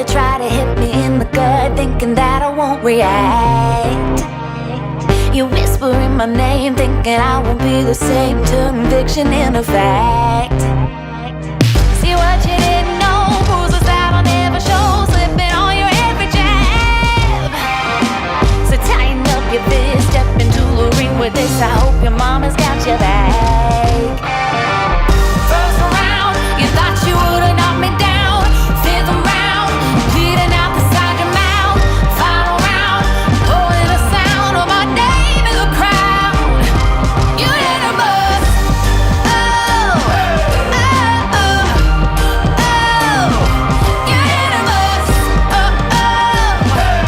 to try to hit me in the gut, thinking that I won't react. You whispering my name, thinking I won't be the same. Turn fiction into fact. See what you didn't know, bruises that I'll never show, slipping on your every jab. So tighten up your fist, step into the ring with this. I hope your mama's got your back. First round, you thought you would've knocked me down. Fifth round, bleeding out the side of your mouth. Final round, holding the sound of my name in the crowd. You hit a bus. Oh, oh, oh, oh. You hit a bus. Oh, oh, oh,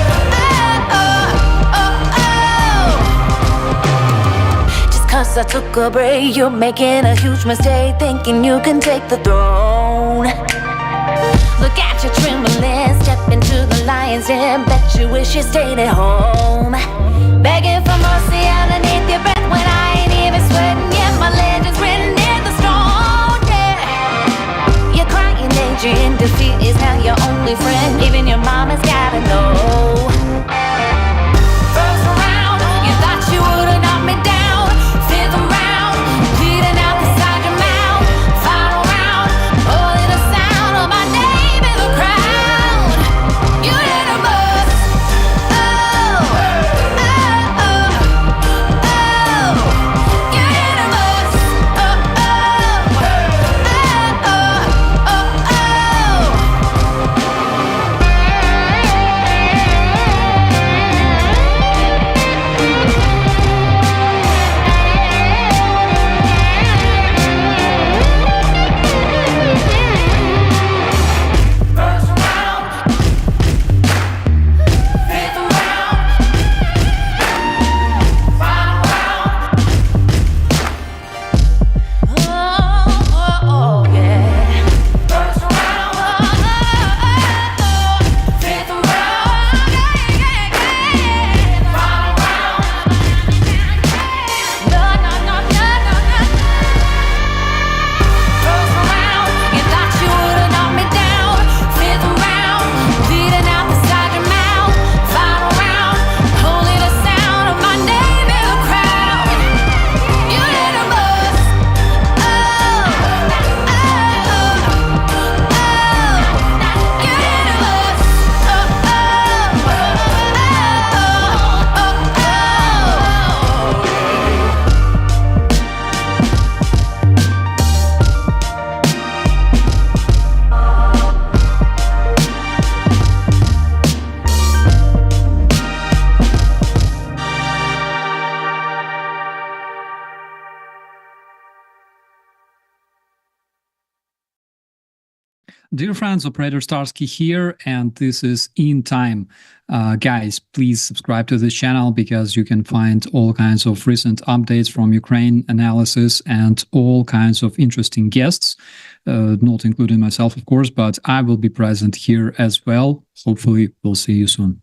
oh, oh. Just 'cause I took a break, you're making a huge mistake, thinking you can take the throne. Look at you trembling, step into the lion's den. Bet you wish you stayed at home. Begging for mercy underneath your breath when I ain't even sweating yet. My legend's written in the stone, yeah. Your crying age in defeat is now your only friend. Even your mama's gotta know. First round, you thought you would've knocked me down. Fifth round, bleeding out the side of your mouth. Final round, holding the sound of my name in the crowd. You hit a bus. Oh, oh, oh, oh. You hit a bus. Oh, oh, oh, oh, oh, First round, fifth round, final round. Oh, oh, oh, yeah. First round, fifth round, final round. No, no, no, no, no, no. First round, you thought you would've knocked me down. Fifth round, bleeding out the side of your mouth. Final round, holding the sound of my name in the crowd. You hit a bus. Oh, oh, oh, oh. You hit a bus. Oh, oh, oh, Dear friends, Operator Starsky here, and this is In Time. Guys, please subscribe to this channel because you can find all kinds of recent updates from Ukraine analysis and all kinds of interesting guests, not including myself, of course, but I will be present here as well. Hopefully, we'll see you soon.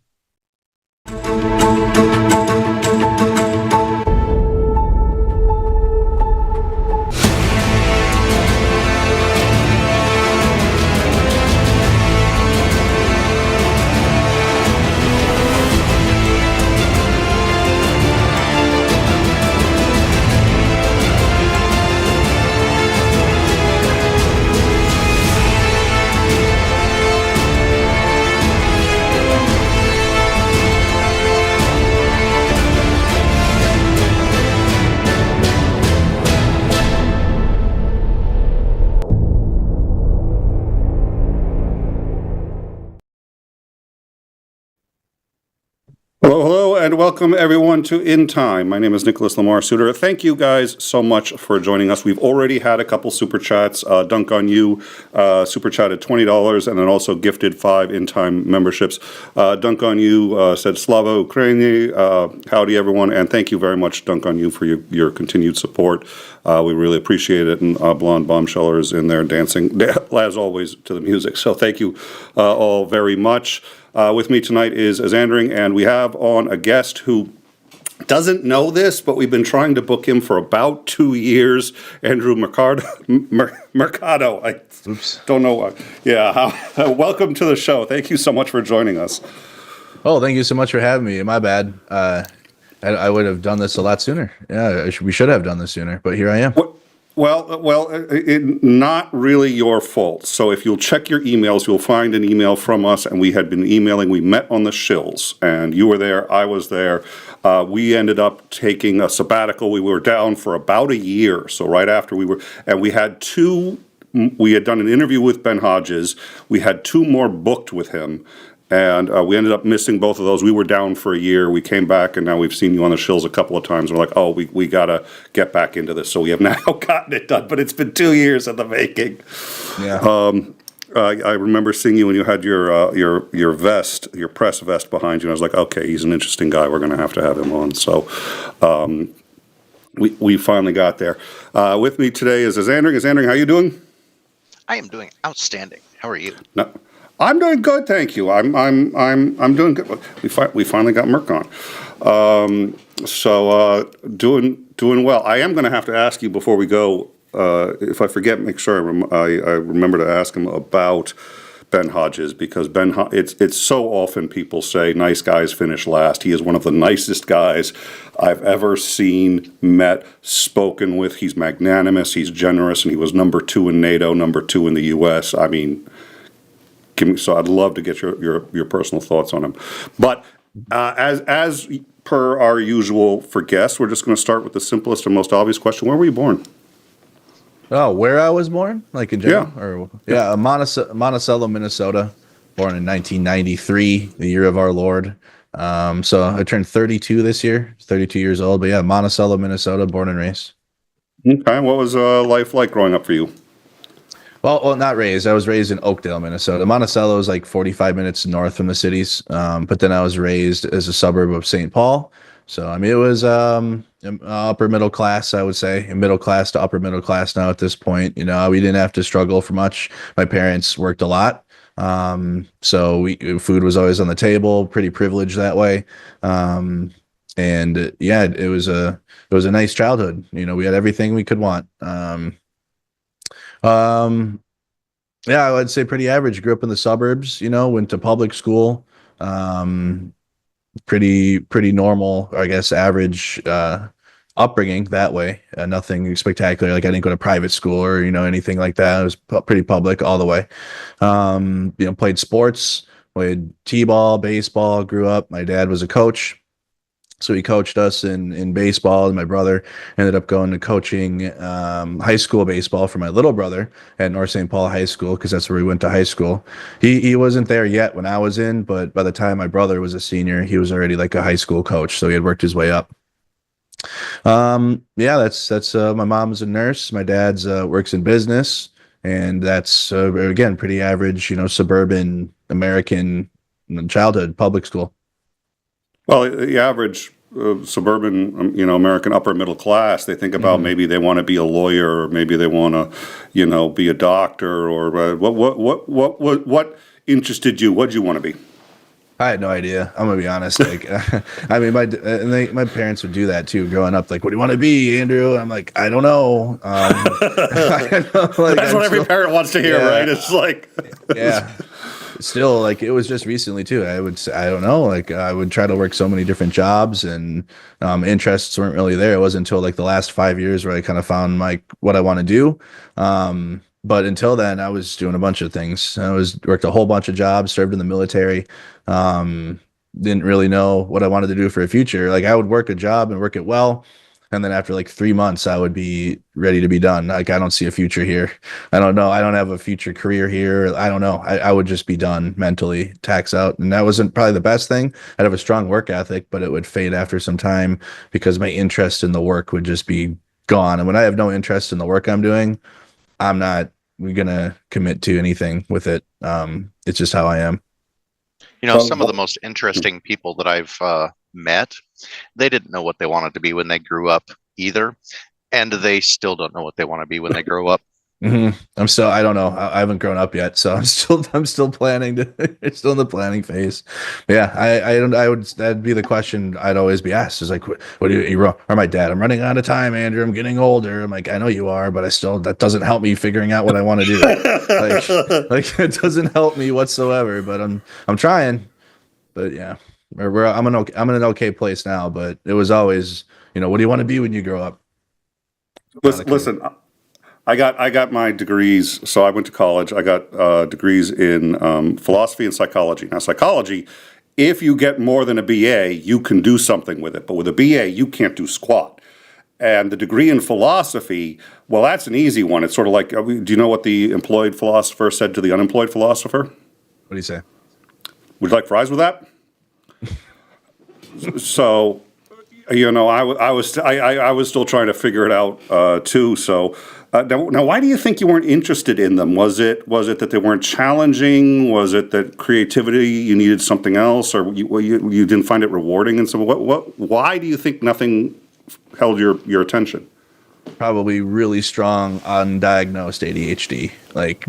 Hello, hello, and welcome everyone to In Time. My name is Nicholas Lamar Suter. Thank you guys so much for joining us. We've already had a couple super chats. Dunk on You super chatted $20 and then also gifted 5 In Time memberships. Dunk on You said Slava Ukraini. Howdy everyone, and thank you very much, Dunk on You, for your continued support. We really appreciate it, and Blonde Bombsheller is in there dancing, as always, to the music. So thank you all very much. With me tonight is Andrew, and we have on a guest who doesn't know this, but we've been trying to book him for about 2 years. Andrew Mercado. Mercado. I don't know why. Yeah. Welcome to the show. Thank you so much for joining us. Oh, thank you so much for having me. My bad. I would have done this a lot sooner. Yeah, we should have done this sooner, but here I am. Not really your fault. So if you'll check your emails, you'll find an email from us, and we had been emailing. We met on the shills, and you were there, I was there. We ended up taking a sabbatical. We were down for about a year. So right after we had done an interview with Ben Hodges. We had 2 more booked with him. And we ended up missing both of those. We were down for a year. We came back, and now we've seen you on the shills a couple of times. We're like, oh, we got to get back into this. So we have now gotten it done. But it's been 2 years in the making. Yeah. I remember seeing you when you had your vest, your press vest behind you. And I was like, okay, he's an interesting guy. We're going to have him on. So we finally got there. With me today is Andrew. Andrew, how you doing? I am doing outstanding. How are you? No. I'm doing good, thank you. I'm doing good. We finally got Merc on, so doing well. I am going to have to ask you before we go. If I forget, make sure I remember to ask him about Ben Hodges, because it's so often people say nice guys finish last. He is one of the nicest guys I've ever seen, met, spoken with. He's magnanimous. He's generous, and he was number 2 in NATO, number 2 in the U.S. I mean. So I'd love to get your personal thoughts on him. But as per our usual for guests, we're just going to start with the simplest and most obvious question. Where were you born? Oh, where I was born? Like in general? Yeah. Monticello, Minnesota. Born in 1993, the year of our Lord. So I turned 32 this year. 32 years old. But yeah, Monticello, Minnesota, born and raised. Okay. What was life like growing up for you? Well, not raised. I was raised in Oakdale, Minnesota. Monticello is like 45 minutes north from the cities. But then I was raised as a suburb of St. Paul. So, I mean, it was upper middle class, I would say. Middle class to upper middle class now at this point. You know, we didn't have to struggle for much. My parents worked a lot. So food was always on the table, pretty privileged that way. And yeah, it was a nice childhood. You know, we had everything we could want. Yeah, I would say pretty average. Grew up in the suburbs, you know, went to public school. Pretty normal, I guess, average upbringing that way. Nothing spectacular. Like I didn't go to private school or, you know, anything like that. It was pretty public all the way. You know, played sports, played t-ball, baseball, grew up. My dad was a coach. So he coached us in baseball, and my brother ended up going to coaching high school baseball for my little brother at North St. Paul High School, because that's where we went to high school. He wasn't there yet when I was in, but by the time my brother was a senior, he was already like a high school coach, so he had worked his way up. Yeah, that's my mom's a nurse. My dad's works in business, and that's again pretty average, you know, suburban American childhood, public school. Well, the average suburban, you know, American upper middle class, they think about maybe they want to be a lawyer, or maybe they want to, you know, be a doctor, or what interested you? What did you want to be? I had no idea. I'm gonna be honest. Like, I mean, my parents would do that too. Growing up, like, what do you want to be, Andrew? I'm like, I don't know. I know, like, that's what every parent wants to hear, right? It's like, yeah. Still, like, it was just recently too. I don't know. Like, I would try to work so many different jobs, and interests weren't really there. It wasn't until like the last 5 years where I kind of found like what I want to do. But until then, I was doing a bunch of things. Worked a whole bunch of jobs, served in the military. Didn't really know what I wanted to do for a future. Like, I would work a job and work it well, and then after like 3 months, I would be ready to be done. Like, I don't see a future here. I don't know. I don't have a future career here. I don't know. I would just be done mentally, tax out. And that wasn't probably the best thing. I'd have a strong work ethic, but it would fade after some time because my interest in the work would just be gone. And when I have no interest in the work I'm doing, I'm not going to commit to anything with it. It's just how I am. You know, some of the most interesting people that I've met, they didn't know what they wanted to be when they grew up either. And they still don't know what they want to be when they grow up. I don't know. I haven't grown up yet, so I'm still planning to, it's still in the planning phase. But yeah, that'd be the question I'd always be asked is like, what do you, or my dad, I'm running out of time, Andrew, I'm getting older. I'm like, I know you are, but that doesn't help me figuring out what I want to do. like it doesn't help me whatsoever, but I'm trying. But yeah, I'm in an okay place now, but it was always, what do you want to be when you grow up? Listen, I got my degrees. So I went to college. I got degrees in philosophy and psychology. Now, psychology, if you get more than a BA, you can do something with it. But with a BA, you can't do squat. And the degree in philosophy, well, that's an easy one. It's sort of like, do you know what the employed philosopher said to the unemployed philosopher? What do you say? Would you like fries with that? So, I was still trying to figure it out too. So. Now, why do you think you weren't interested in them? Was it that they weren't challenging? Was it that creativity, you needed something else, or you didn't find it rewarding? And so, why do you think nothing held your attention? Probably really strong undiagnosed ADHD. Like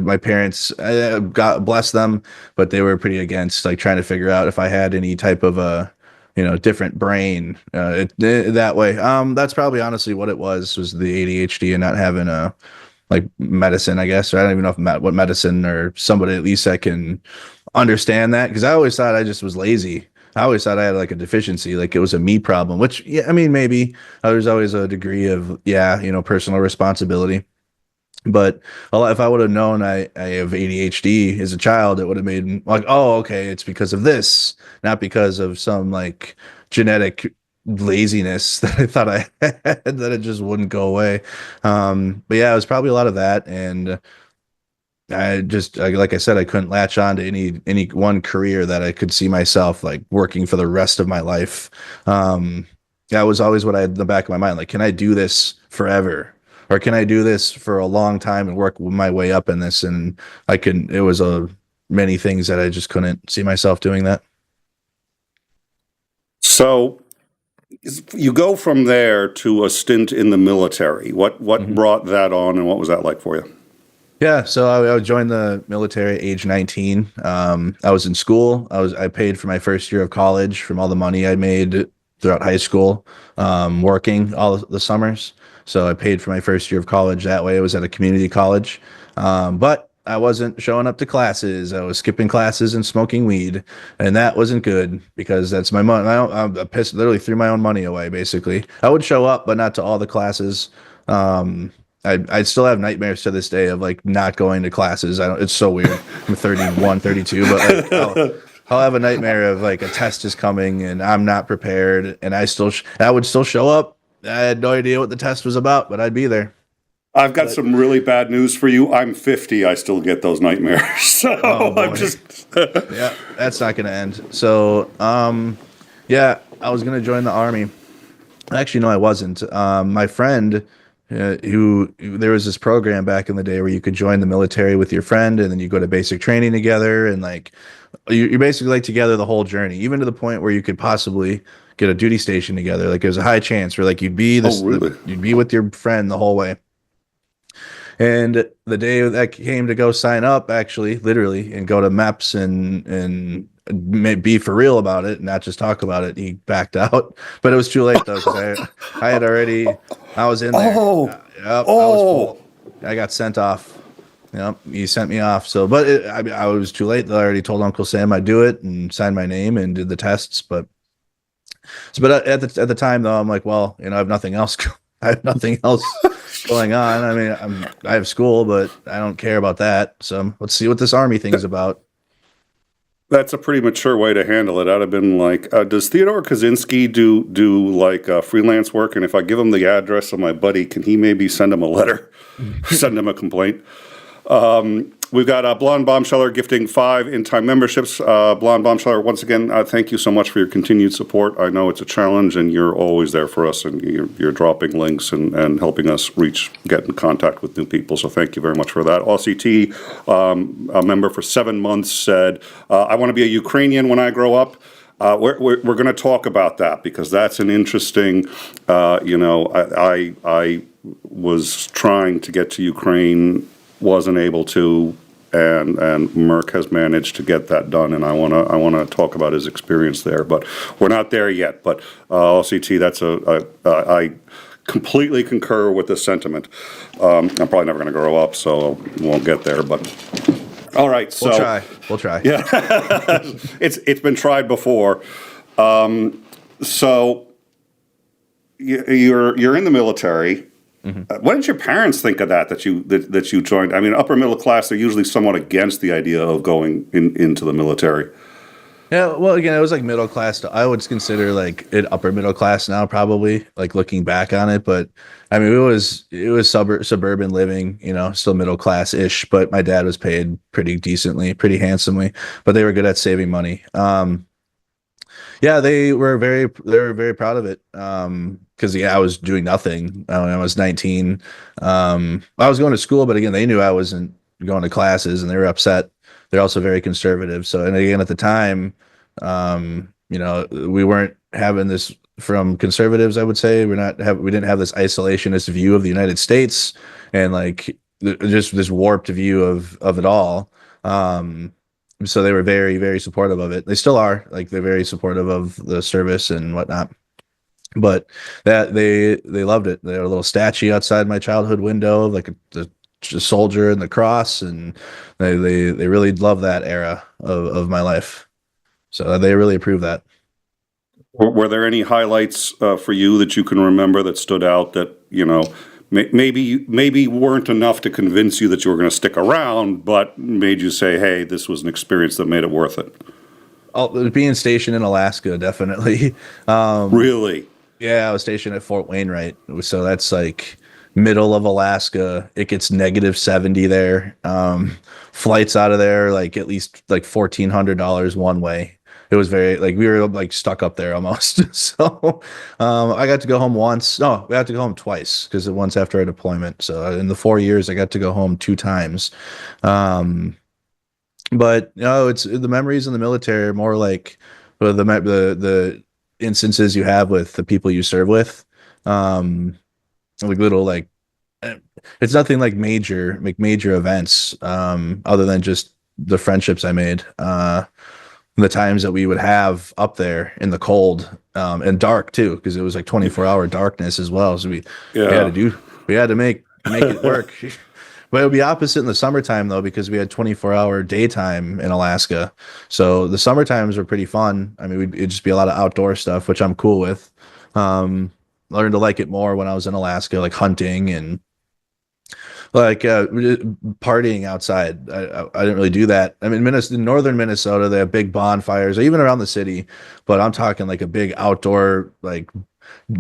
my parents, God bless them, but they were pretty against like trying to figure out if I had any type of a different brain that way. That's probably honestly what it was the ADHD and not having a like medicine, I guess. Or I don't even know what medicine or somebody at least that can understand that. Because I always thought I just was lazy. I always thought I had like a deficiency, like it was a me problem, which, yeah, I mean, maybe there's always a degree of, personal responsibility. But if I would have known I have ADHD as a child, it would have made me like, oh, okay, it's because of this, not because of some like genetic laziness that I thought I had that it just wouldn't go away. But yeah, it was probably a lot of that. And I just, like I said, I couldn't latch on to any one career that I could see myself like working for the rest of my life. That was always what I had in the back of my mind. Like, can I do this forever? Or can I do this for a long time and work my way up in this? And it was many things that I just couldn't see myself doing that. So you go from there to a stint in the military. What brought that on, and what was that like for you? Yeah, so I joined the military at age 19. I was in school. I paid for my first year of college from all the money I made throughout high school, working all the summers. So I paid for my first year of college that way. I was at a community college, but I wasn't showing up to classes. I was skipping classes and smoking weed, and that wasn't good because that's my money. I literally threw my own money away. Basically, I would show up, but not to all the classes. I still have nightmares to this day of like not going to classes. It's so weird. I'm 31, 32, but like I'll have a nightmare of like a test is coming and I'm not prepared, and I would still show up. I had no idea what the test was about, but I'd be there. I've got some really bad news for you. I'm 50. I still get those nightmares. So I'm just yeah, that's not going to end. So yeah, I was going to join the Army. Actually, no, I wasn't. My friend, there was this program back in the day where you could join the military with your friend, and then you go to basic training together, and like you're basically like together the whole journey, even to the point where you could possibly get a duty station together. Like there's a high chance where like you'd be you'd be with your friend the whole way. And the day that came to go sign up, actually, literally, and go to MEPS and be for real about it, and not just talk about it, he backed out. But it was too late though, because I was in there. I was full. I got sent off. Yep, he sent me off. So, but I was too late. I already told Uncle Sam I'd do it and signed my name and did the tests. But at the time though, I'm like, well, I have nothing else. I have nothing else going on. I mean, I have school, but I don't care about that. So let's see what this Army thing is about. That's a pretty mature way to handle it. I'd have been like, does Theodore Kaczynski do like freelance work? And if I give him the address of my buddy, can he maybe send him a letter, send him a complaint? We've got Blonde Bombsheller gifting 5 in-time memberships. Blonde Bombsheller, once again, thank you so much for your continued support. I know it's a challenge, and you're always there for us, and you're dropping links and helping us get in contact with new people. So thank you very much for that. OCT, a member for 7 months, said, I want to be a Ukrainian when I grow up. we're going to talk about that because that's an interesting. I was trying to get to Ukraine, wasn't able to, and Merck has managed to get that done, and I wanna talk about his experience there, but we're not there yet. But LCT, I completely concur with this sentiment. I'm probably never going to grow up, so won't get there. But all right, so we'll try. Yeah, it's been tried before. So you're in the military. Mm-hmm. What did your parents think of that you joined? I mean, upper middle class, they're usually somewhat against the idea of going into the military. Yeah, well, again, it was like middle class. I would consider like it upper middle class now, probably, like looking back on it. But I mean, it was suburban living, still middle class ish. But my dad was paid pretty decently, pretty handsomely. But they were good at saving money. Yeah, they were very proud of it. Because I was doing nothing when I was 19. I was going to school, but again, they knew I wasn't going to classes, and they were upset. They're also very conservative. So, and again, at the time, we weren't having this from conservatives. I would say we didn't have this isolationist view of the United States and like just this warped view of it all. So they were very, very supportive of it. They still are. Like they're very supportive of the service and whatnot. But that they loved it. There was a little statue outside my childhood window, like the soldier and the cross, and they really love that era of my life. So they really approve that. Were there any highlights for you that you can remember that stood out that maybe weren't enough to convince you that you were going to stick around, but made you say, "Hey, this was an experience that made it worth it"? Oh, being stationed in Alaska, definitely. Really? Yeah, I was stationed at Fort Wainwright, so that's like middle of Alaska. It gets -70 there. Flights out of there like at least like $1,400 one way. It was very like we were like stuck up there almost. So I got to go home once. No, we had to go home twice because once after our deployment. So in the 4 years, I got to go home 2 times. But it's the memories in the military are more like the instances you have with the people you serve with. Like little like it's nothing like major events other than just the friendships I made. The times that we would have up there in the cold and dark too, because it was like 24-hour darkness as well. So we had to make it work. But it would be opposite in the summertime though, because we had 24-hour daytime in Alaska. So the summer times were pretty fun. I mean, it'd just be a lot of outdoor stuff, which I'm cool with. Learned to like it more when I was in Alaska, like hunting and like partying outside. I didn't really do that. I mean, in northern Minnesota, they have big bonfires, or even around the city. But I'm talking like a big outdoor like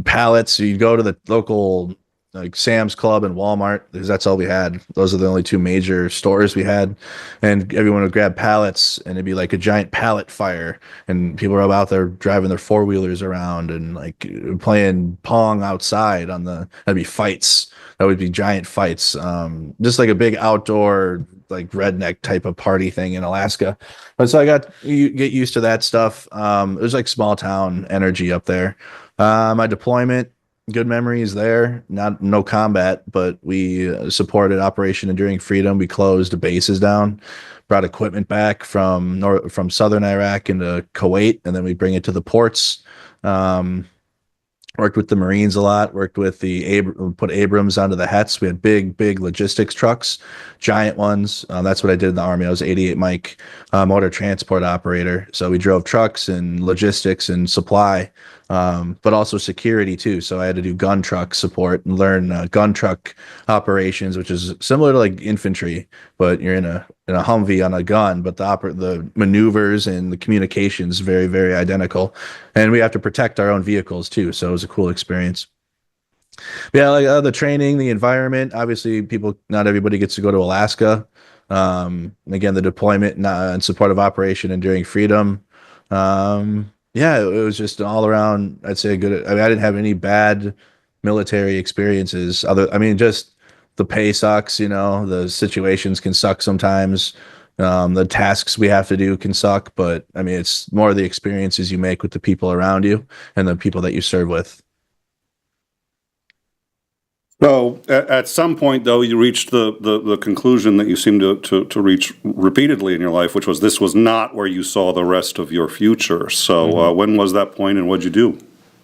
pallets. So you'd go to the local like Sam's Club and Walmart because that's all we had. Those are the only 2 major stores we had, and everyone would grab pallets, and it'd be like a giant pallet fire, and people were out there driving their 4-wheelers around and like playing pong outside that'd be fights. That would be giant fights. Just like a big outdoor like redneck type of party thing in Alaska. But so you get used to that stuff. It was like small town energy up there. My deployment, good memories there. No combat, but we supported Operation Enduring Freedom. We closed bases down, brought equipment back from southern Iraq into Kuwait, and then we bring it to the ports. Worked with the Marines a lot. Worked with put Abrams onto the Hets. We had big logistics trucks, giant ones. That's what I did in the Army. I was 88 Mike motor transport operator. So we drove trucks and logistics and supply, but also security too. So I had to do gun truck support and learn gun truck operations, which is similar to like infantry, but you're in a Humvee on a gun, but the maneuvers and the communications very, very identical. And we have to protect our own vehicles too. So it was a cool experience. Yeah, like the training, the environment. Obviously, not everybody gets to go to Alaska. Again, the deployment and support of Operation Enduring Freedom. Yeah, it was just an all around. I'd say good. I mean, I didn't have any bad military experiences. Just the pay sucks. The situations can suck sometimes. The tasks we have to do can suck, but I mean, it's more the experiences you make with the people around you and the people that you serve with. So at some point, though, you reached the conclusion that you seem to reach repeatedly in your life, which was this was not where you saw the rest of your future. So when was that point, and what'd you do?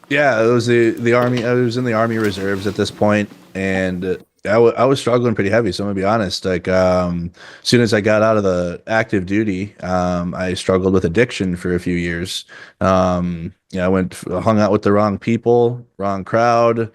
Yeah, it was the Army. I was in the Army Reserves at this point, and I was struggling pretty heavy. So I'm gonna be honest. Like, as soon as I got out of the active duty, I struggled with addiction for a few years. Yeah, hung out with the wrong people, wrong crowd.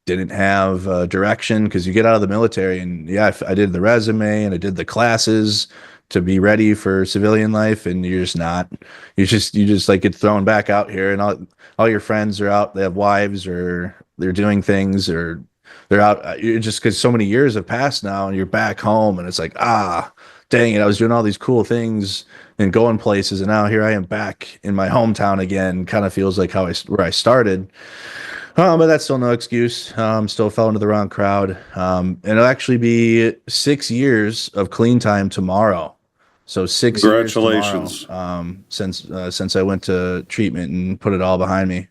Didn't have direction, because you get out of the military, and yeah, I did the resume and I did the classes to be ready for civilian life, and you're just not. You just like get thrown back out here, and all your friends are out. They have wives, or they're doing things, or they're out. You're just, because so many years have passed now, and you're back home, and it's like, dang it, I was doing all these cool things and going places, and now here I am back in my hometown again. Kind of feels like where I started. But that's still no excuse. Still fell into the wrong crowd. And it'll actually be 6 years of clean time tomorrow. So 6 years tomorrow, since I went to treatment and put it all behind me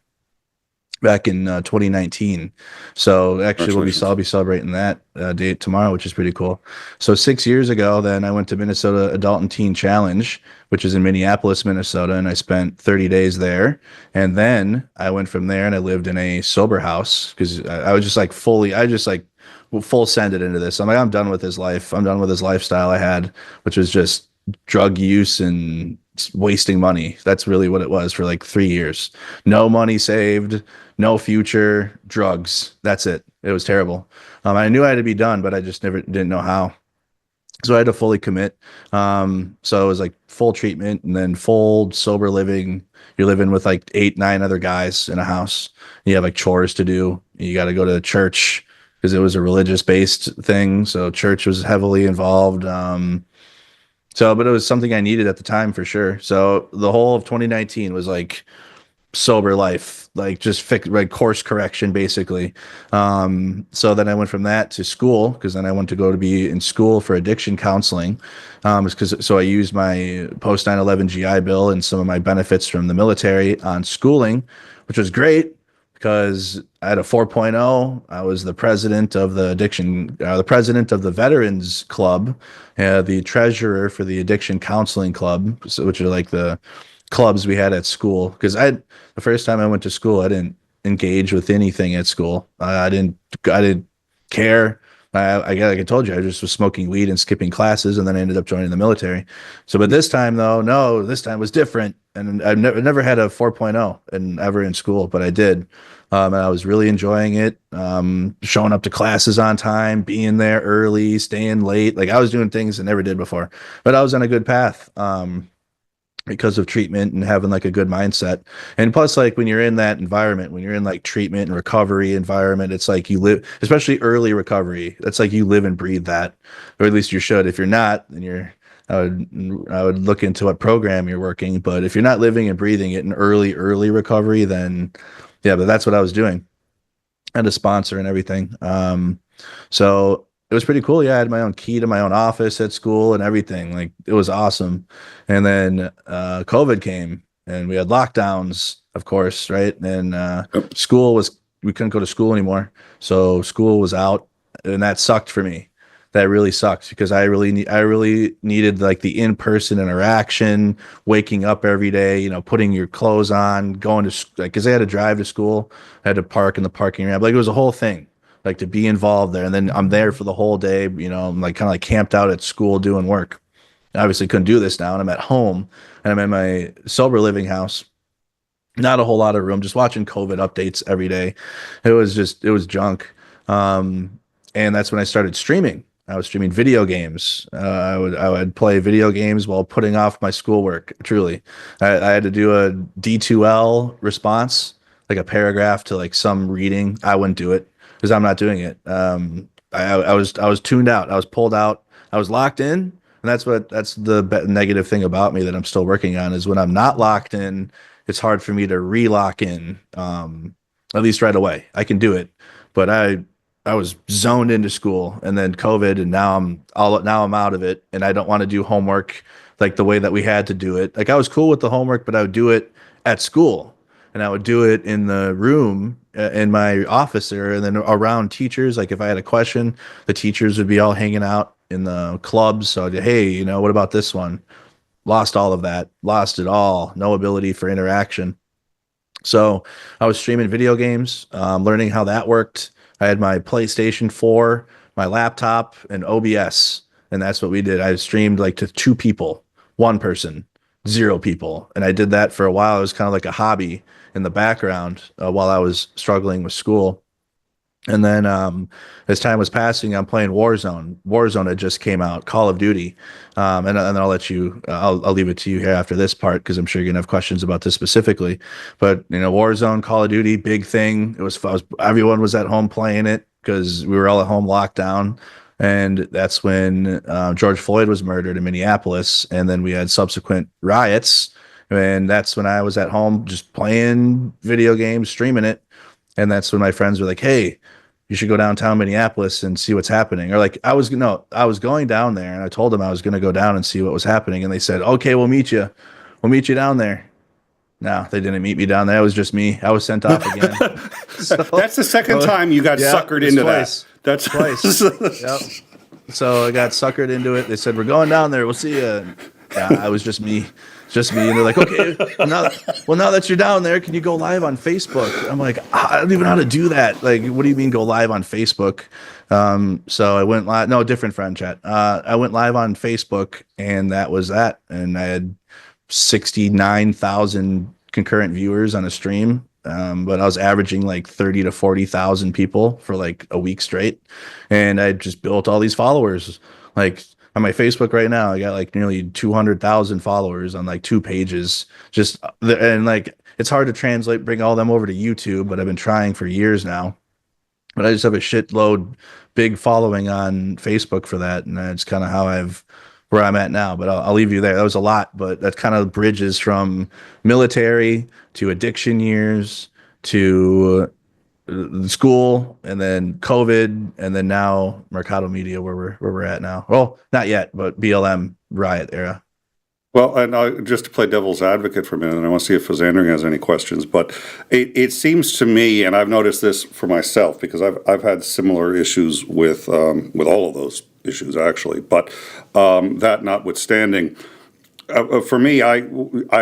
back in 2019. So actually I'll be celebrating that date tomorrow, which is pretty cool. So 6 years ago, then I went to Minnesota Adult and Teen Challenge, which is in Minneapolis, Minnesota, and I spent 30 days there. And then I went from there and I lived in a sober house, because I was just like full sended into this. I'm like, I'm done with his life. I'm done with his lifestyle I had, which was just drug use and wasting money. That's really what it was for like 3 years. No money saved, no future, drugs. That's it. It was terrible. I knew I had to be done, but I just didn't know how. So I had to fully commit. So it was like full treatment and then full sober living. You're living with like 8, 9 other guys in a house. You have like chores to do. You got to go to church, because it was a religious based thing. So church was heavily involved. But it was something I needed at the time for sure. So the whole of 2019 was like sober life, like just course correction basically. So then I went from that to school, because then I went to go to be in school for addiction counseling. So I used my post 9/11 GI Bill and some of my benefits from the military on schooling, which was great, because I had a 4.0. I was the president of the president of the Veterans Club, the treasurer for the Addiction Counseling Club, which are like the clubs we had at school. Because the first time I went to school, I didn't engage with anything at school. I didn't care. Like I told you, I just was smoking weed and skipping classes, and then I ended up joining the military. So, but this time though, no, this time was different. And I've never had a 4.0 and ever in school, but I did. And I was really enjoying it. Showing up to classes on time, being there early, staying late. Like I was doing things I never did before, but I was on a good path. Because of treatment and having like a good mindset. And plus, like when you're in that environment, when you're in like treatment and recovery environment, it's like you live, especially early recovery, that's like you live and breathe that, or at least you should. If you're not, then I would look into what program you're working. But if you're not living and breathing it in early recovery, then yeah, but that's what I was doing. I had a sponsor and everything. So it was pretty cool. Yeah, I had my own key to my own office at school and everything. Like it was awesome. And then COVID came, and we had lockdowns, of course, right? And we couldn't go to school anymore. So school was out, and that sucked for me. That really sucked, because I really needed like the in-person interaction, waking up every day, putting your clothes on, going to, like, because I had to drive to school. I had to park in the parking ramp. Like it was a whole thing. Like to be involved there, and then I'm there for the whole day. I'm like kind of like camped out at school doing work. I obviously couldn't do this now, and I'm at home, and I'm in my sober living house. Not a whole lot of room, just watching COVID updates every day. It was junk. And that's when I started streaming. I was streaming video games. I would play video games while putting off my schoolwork. Truly, I had to do a D2L response, like a paragraph to like some reading. I wouldn't do it, because I'm not doing it. I was tuned out. I was pulled out. I was locked in, and that's the negative thing about me that I'm still working on, is when I'm not locked in, it's hard for me to re-lock in. At least right away, I can do it, but I was zoned into school, and then COVID, and now I'm out of it, and I don't want to do homework like the way that we had to do it. Like I was cool with the homework, but I would do it at school, and I would do it in the room in my office there, and then around teachers. Like if I had a question, the teachers would be all hanging out in the clubs. So hey, what about this one? Lost all of that, lost it all, no ability for interaction. So I was streaming video games, learning how that worked. I had my PlayStation 4, my laptop, and OBS, and that's what we did. I streamed like to 2 people, 1 person, 0 people, and I did that for a while. It was kind of like a hobby in the background while I was struggling with school. And then as time was passing, I'm playing Warzone. Warzone had just came out, Call of Duty, and I'll let you. I'll leave it to you here after this part because I'm sure you're gonna have questions about this specifically. But Warzone, Call of Duty, big thing. Everyone was at home playing it because we were all at home locked down, and that's when George Floyd was murdered in Minneapolis, and then we had subsequent riots, and that's when I was at home just playing video games, streaming it. And that's when my friends were like, "Hey, you should go downtown Minneapolis and see what's happening." Or like, I was going down there, and I told them I was going to go down and see what was happening. And they said, "Okay, we'll meet you. We'll meet you down there." No, they didn't meet me down there. It was just me. I was sent off again. So, That's the second time you got suckered into twice. that. That's Twice. Yep. So I got suckered into it. They said, "We're going down there. We'll see you." Yeah, I was just me. Just me. And they're like, "Okay, now that you're down there, can you go live on Facebook?" I'm like, "I don't even know how to do that." Like, what do you mean go live on Facebook? So I went live. No, different friend chat. I went live on Facebook, and that was that. And I had 69,000 concurrent viewers on a stream. But I was averaging like 30 to 40,000 people for like a week straight. And I just built all these followers. Like on my Facebook right now, I got like nearly 200,000 followers on like 2 pages. And like, it's hard to bring all them over to YouTube, but I've been trying for years now. But I just have a shitload big following on Facebook for that. And that's kind of where I'm at now, but I'll leave you there. That was a lot, but that kind of bridges from military to addiction years to school, and then COVID, and then now Mercado Media, where we're at now. Well, not yet, but BLM riot era. Well, and just to play devil's advocate for a minute, and I want to see if Xandring has any questions, but it seems to me, and I've noticed this for myself because I've had similar issues with all of those issues actually, but that notwithstanding. For me, I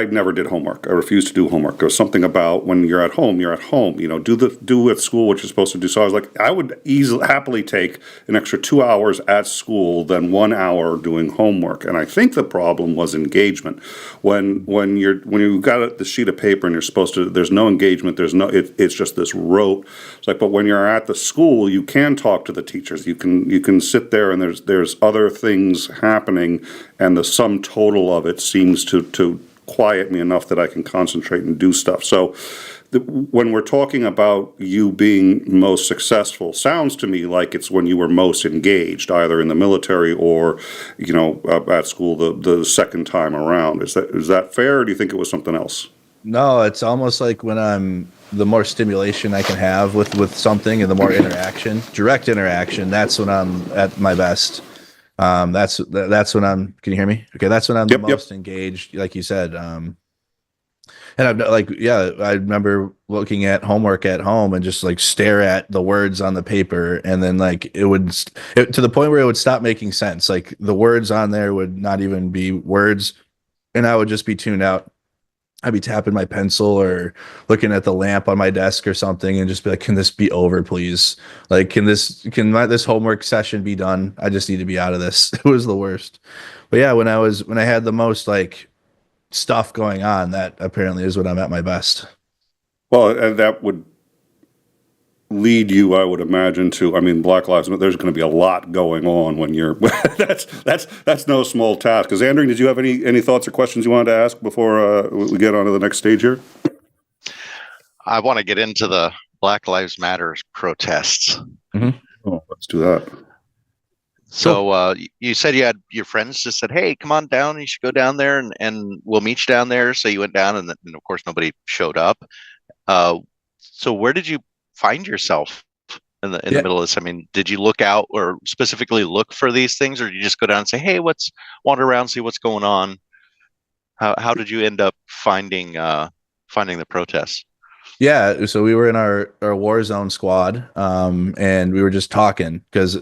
never did homework. I refused to do homework. There was something about when you're at home. You're at home. Do at school what you're supposed to do. So I was like, I would happily take an extra 2 hours at school than 1 hour doing homework. And I think the problem was engagement. When you've got the sheet of paper and you're supposed to, there's no engagement. It's just this rote. It's like, but when you're at the school, you can talk to the teachers. You can sit there and there's other things happening, and the sum total of it seems to quiet me enough that I can concentrate and do stuff. So when we're talking about you being most successful, sounds to me like it's when you were most engaged, either in the military or, at school the second time around. Is that fair, or do you think it was something else? No, it's almost like when the more stimulation I can have with something, and the more direct interaction, that's when I'm at my best. That's when I'm. Can you hear me? Okay, that's when I'm the most engaged, like you said. And I'm like, I remember looking at homework at home and just like stare at the words on the paper, and then like to the point where it would stop making sense. Like the words on there would not even be words, and I would just be tuned out. I'd be tapping my pencil or looking at the lamp on my desk or something, and just be like, "Can this be over, please? Like, can this homework session be done? I just need to be out of this." It was the worst. But yeah, when I had the most like stuff going on, that apparently is when I'm at my best. Well, and that would lead you, I would imagine, to, Black Lives Matter. There's going to be a lot going on when you're. that's no small task. Because Andrew, did you have any thoughts or questions you wanted to ask before we get on to the next stage here? I want to get into the Black Lives Matter protests. Mm-hmm. Oh, let's do that. So you said you had your friends just said, "Hey, come on down. You should go down there, and we'll meet you down there." So you went down, and of course nobody showed up. So where did you find yourself in the Yeah. middle of this? I mean, did you look out or specifically look for these things, or did you just go down and say, "Hey, wander around, see what's going on"? How did you end up finding the protests? Yeah, so we were in our war zone squad, and we were just talking because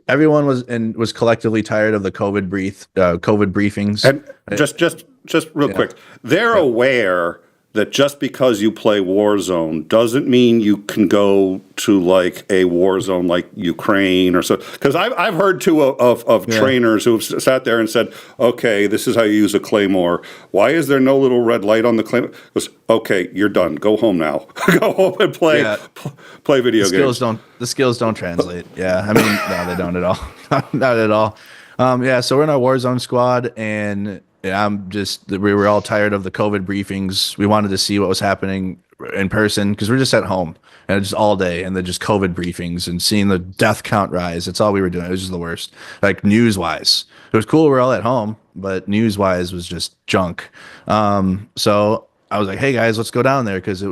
everyone was collectively tired of the COVID briefings. And just real quick, they're aware that just because you play Warzone doesn't mean you can go to like a war zone like Ukraine or so. Because I've heard too of trainers who've sat there and said, "Okay, this is how you use a claymore. Why is there no little red light on the claymore?" Goes, "Okay, you're done. Go home now. Go home and play video games." The skills don't translate. Yeah, I mean, no, they don't at all. Not at all. Yeah, so we're in our Warzone squad, and we were all tired of the COVID briefings. We wanted to see what was happening in person because we're just at home and just all day, and then just COVID briefings and seeing the death count rise. That's all we were doing. It was just the worst. Like news wise, it was cool. We're all at home, but news wise was just junk. So I was like, "Hey guys, let's go down there," because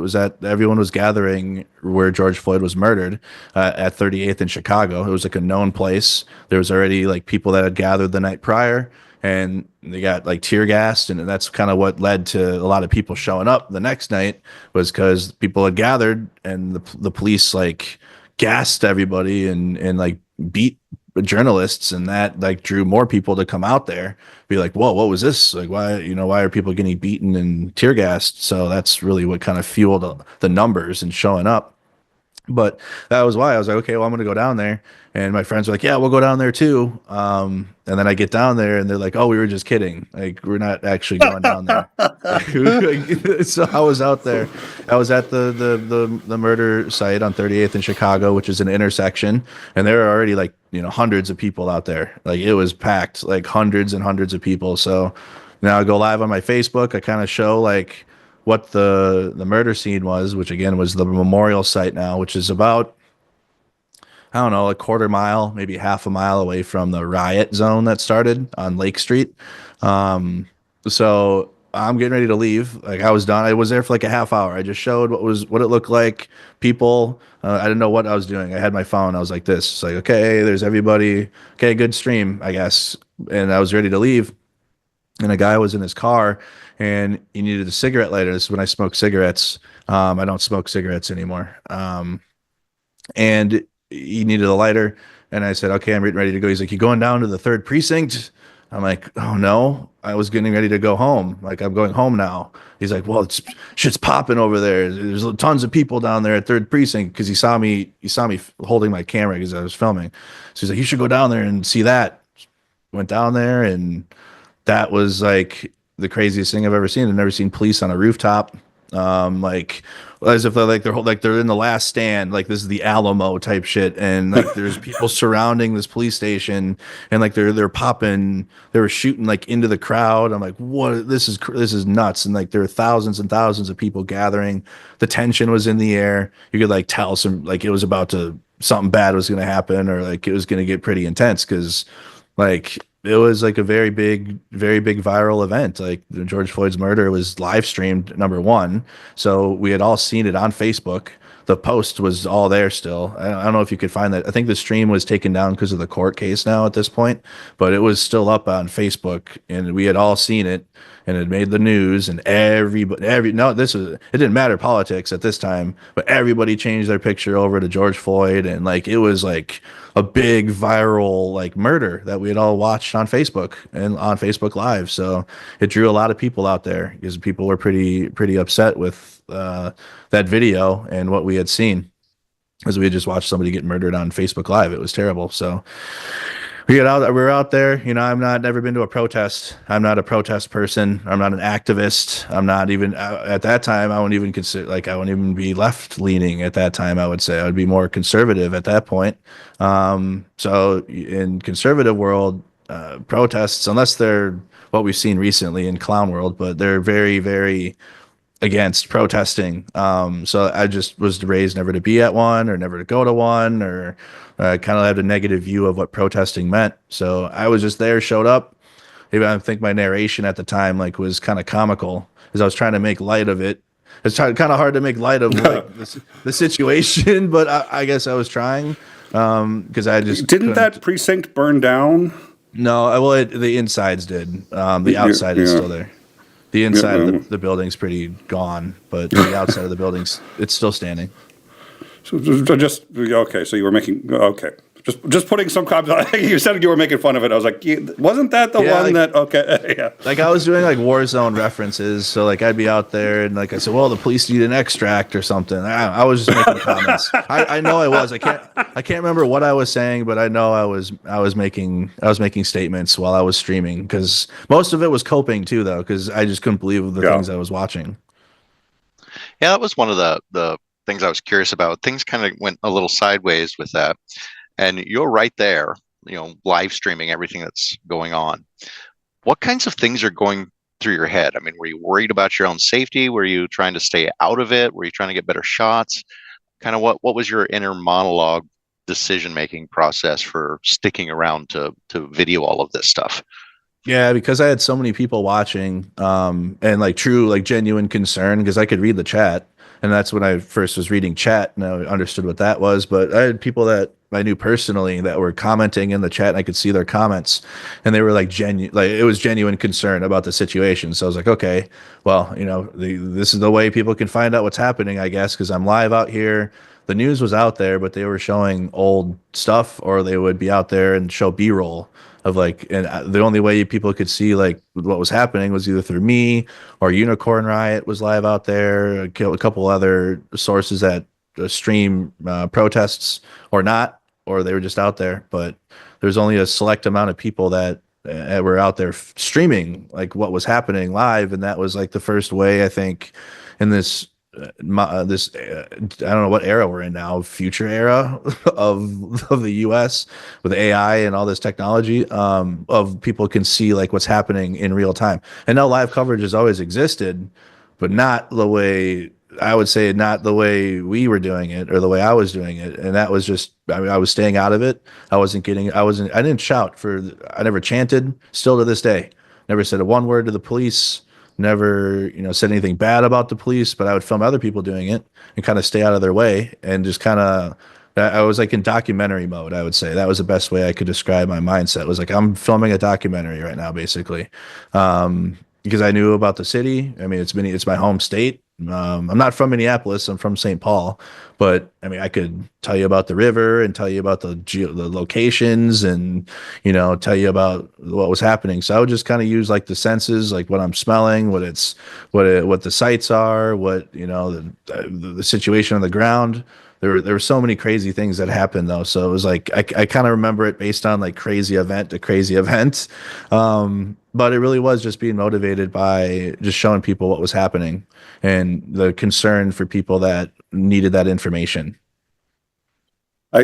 everyone was gathering where George Floyd was murdered at 38th in Chicago. It was like a known place. There was already like people that had gathered the night prior, and they got like tear gassed, and that's kind of what led to a lot of people showing up the next night, was because people had gathered and the police like gassed everybody and like beat journalists, and that like drew more people to come out there, be like, "Whoa, what was this? Like, why are people getting beaten and tear gassed?" So that's really what kind of fueled the numbers and showing up. But that was why I was like, "Okay, well, I'm going to go down there." And my friends were like, "Yeah, we'll go down there too." And then I get down there and they're like, "Oh, we were just kidding. Like, we're not actually going down there." So I was out there. I was at the murder site on 38th in Chicago, which is an intersection. And there are already like, hundreds of people out there. Like it was packed, like hundreds and hundreds of people. So now I go live on my Facebook. I kind of show like what the murder scene was, which again was the memorial site now, which is about, I don't know, a quarter mile, maybe half a mile away from the riot zone that started on Lake Street. So I'm getting ready to leave. Like I was done. I was there for like a half hour. I just showed what it looked like. People, I didn't know what I was doing. I had my phone. I was like this. It's like, okay, there's everybody. Okay, good stream, I guess. And I was ready to leave. And a guy was in his car, and he needed a cigarette lighter. This is when I smoked cigarettes. I don't smoke cigarettes anymore. And he needed a lighter, and I said, "Okay, I'm ready to go." He's like, "You going down to the 3rd precinct?" I'm like, "Oh no, I was getting ready to go home. Like, I'm going home now." He's like, "Well, shit's popping over there. There's tons of people down there at 3rd precinct." Because he saw me holding my camera because I was filming. So he's like, "You should go down there and see that." Went down there, and that was like the craziest thing I've ever seen. I've never seen police on a rooftop, like as if they're in the last stand, like this is the Alamo type shit, and like there's people surrounding this police station, and like they're popping, they were shooting like into the crowd. I'm like, what? This is nuts, and like there were thousands and thousands of people gathering. The tension was in the air. You could like tell like it was about to, something bad was going to happen, or like it was going to get pretty intense, because like it was like a very big viral event. Like George Floyd's murder was live streamed, number one. So we had all seen it on Facebook. The post was all there still. I don't know if you could find that. I think the stream was taken down because of the court case now at this point, but it was still up on Facebook, and we had all seen it, and it made the news, and it didn't matter politics at this time, but everybody changed their picture over to George Floyd, and like it was like a big viral like murder that we had all watched on Facebook and on Facebook Live. So it drew a lot of people out there because people were pretty upset with that video and what we had seen, as we had just watched somebody get murdered on Facebook Live. It was terrible. So we were out there. Never been to a protest. I'm not a protest person. I'm not an activist. I'm not even at that time. I wouldn't even consider, like, I wouldn't even be left leaning at that time. I would say I would be more conservative at that point. So in conservative world, protests, unless they're what we've seen recently in clown world, but they're very, very against protesting. So I just was raised never to be at one, or never to go to one, or kind of had a negative view of what protesting meant. So I was just there, showed up. Even I think my narration at the time like was kind of comical, because I was trying to make light of it, it's kind of hard to make light of like the situation, but I guess I was trying because I just didn't that precinct burn down? No, well, the insides did. The outside is still there. The inside of the building's pretty gone, but the outside of the building's it's still standing. So just okay. So you were making okay. Just putting some comments. You said you were making fun of it. I was like, wasn't that the one that? Okay, yeah. Like I was doing like war zone references, so like I'd be out there and like I said, well, the police need an extract or something. I was just making comments. I know I was. I can't remember what I was saying, but I know I was making statements while I was streaming because most of it was coping too, though, because I just couldn't believe the things I was watching. Yeah, that was one of the things I was curious about. Things kind of went a little sideways with that. And you're right there, live streaming everything that's going on. What kinds of things are going through your head? I mean, were you worried about your own safety? Were you trying to stay out of it? Were you trying to get better shots? Kind of what was your inner monologue decision-making process for sticking around to video all of this stuff? Yeah, because I had so many people watching and like true, like genuine concern because I could read the chat. And that's when I first was reading chat and I understood what that was. But I had people that I knew personally that were commenting in the chat and I could see their comments and they were like it was genuine concern about the situation. So I was like, okay, well, this is the way people can find out what's happening, I guess, because I'm live out here. The news was out there, but they were showing old stuff or they would be out there and show B-roll of like, and the only way people could see like what was happening was either through me or Unicorn Riot was live out there, a couple other sources that stream protests or not, or they were just out there. But there's only a select amount of people that were out there streaming like what was happening live, and that was like the first way I think in this I don't know what era we're in now, future era of the US with AI and all this technology of people can see like what's happening in real time. And now live coverage has always existed, but not the way I would say, not the way we were doing it or the way I was doing it. And that was just, I mean, I was staying out of it. I didn't shout I never chanted, still to this day, never said a one word to the police. Never, said anything bad about the police, but I would film other people doing it and kind of stay out of their way and just kind of, I was like in documentary mode, I would say. That was the best way I could describe my mindset. It was like, I'm filming a documentary right now, basically. Because I knew about the city. I mean, it's my home state. I'm not from Minneapolis. I'm from St. Paul, but I mean, I could tell you about the river and tell you about the locations and, tell you about what was happening. So I would just kind of use like the senses, like what I'm smelling, what the sights are, what, the situation on the ground. There were so many crazy things that happened though. So it was like, I kind of remember it based on like crazy event to crazy event. But it really was just being motivated by just showing people what was happening and the concern for people that needed that information. I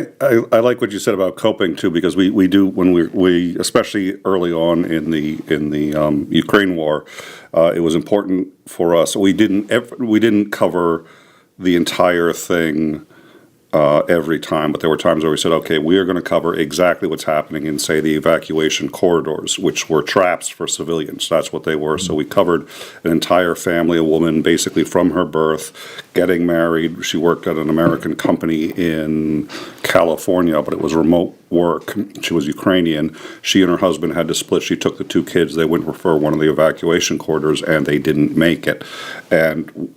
like what you said about coping too, because we do when we especially early on in the Ukraine war, it was important for us. We didn't cover the entire thing every time, but there were times where we said, okay, we are going to cover exactly what's happening in, say, the evacuation corridors, which were traps for civilians. That's what they were. So we covered an entire family, a woman basically from her birth, getting married. She worked at an American company in California, but it was remote work. She was Ukrainian. She and her husband had to split. She took the two kids. They went for one of the evacuation corridors, and they didn't make it. And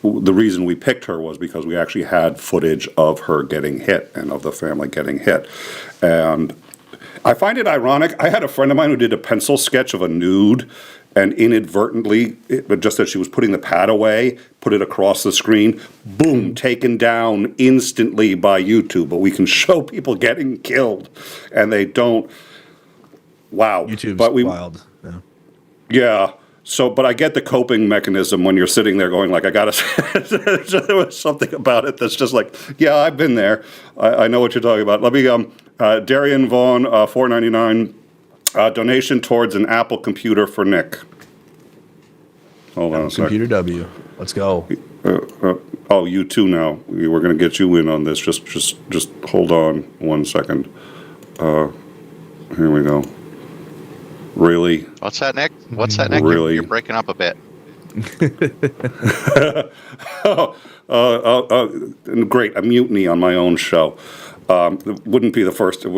the reason we picked her was because we actually had footage of her getting hit and of the family getting hit. And I find it ironic. I had a friend of mine who did a pencil sketch of a nude and inadvertently, just as she was putting the pad away, put it across the screen, boom, taken down instantly by YouTube. But we can show people getting killed, and they don't. Wow. YouTube's wild. Yeah. So, but I get the coping mechanism when you're sitting there going like, I gotta, there was something about it that's just like, yeah, I've been there. I know what you're talking about. Let me, Darian Vaughn, $4.99, donation towards an Apple computer for Nick. Hold on a second. Computer W. Let's go. Oh, you too now. We're going to get you in on this. Just hold on 1 second. Here we go. Really? What's that, Nick? Really? You're breaking up a bit. Great, a mutiny on my own show. It wouldn't be the first. It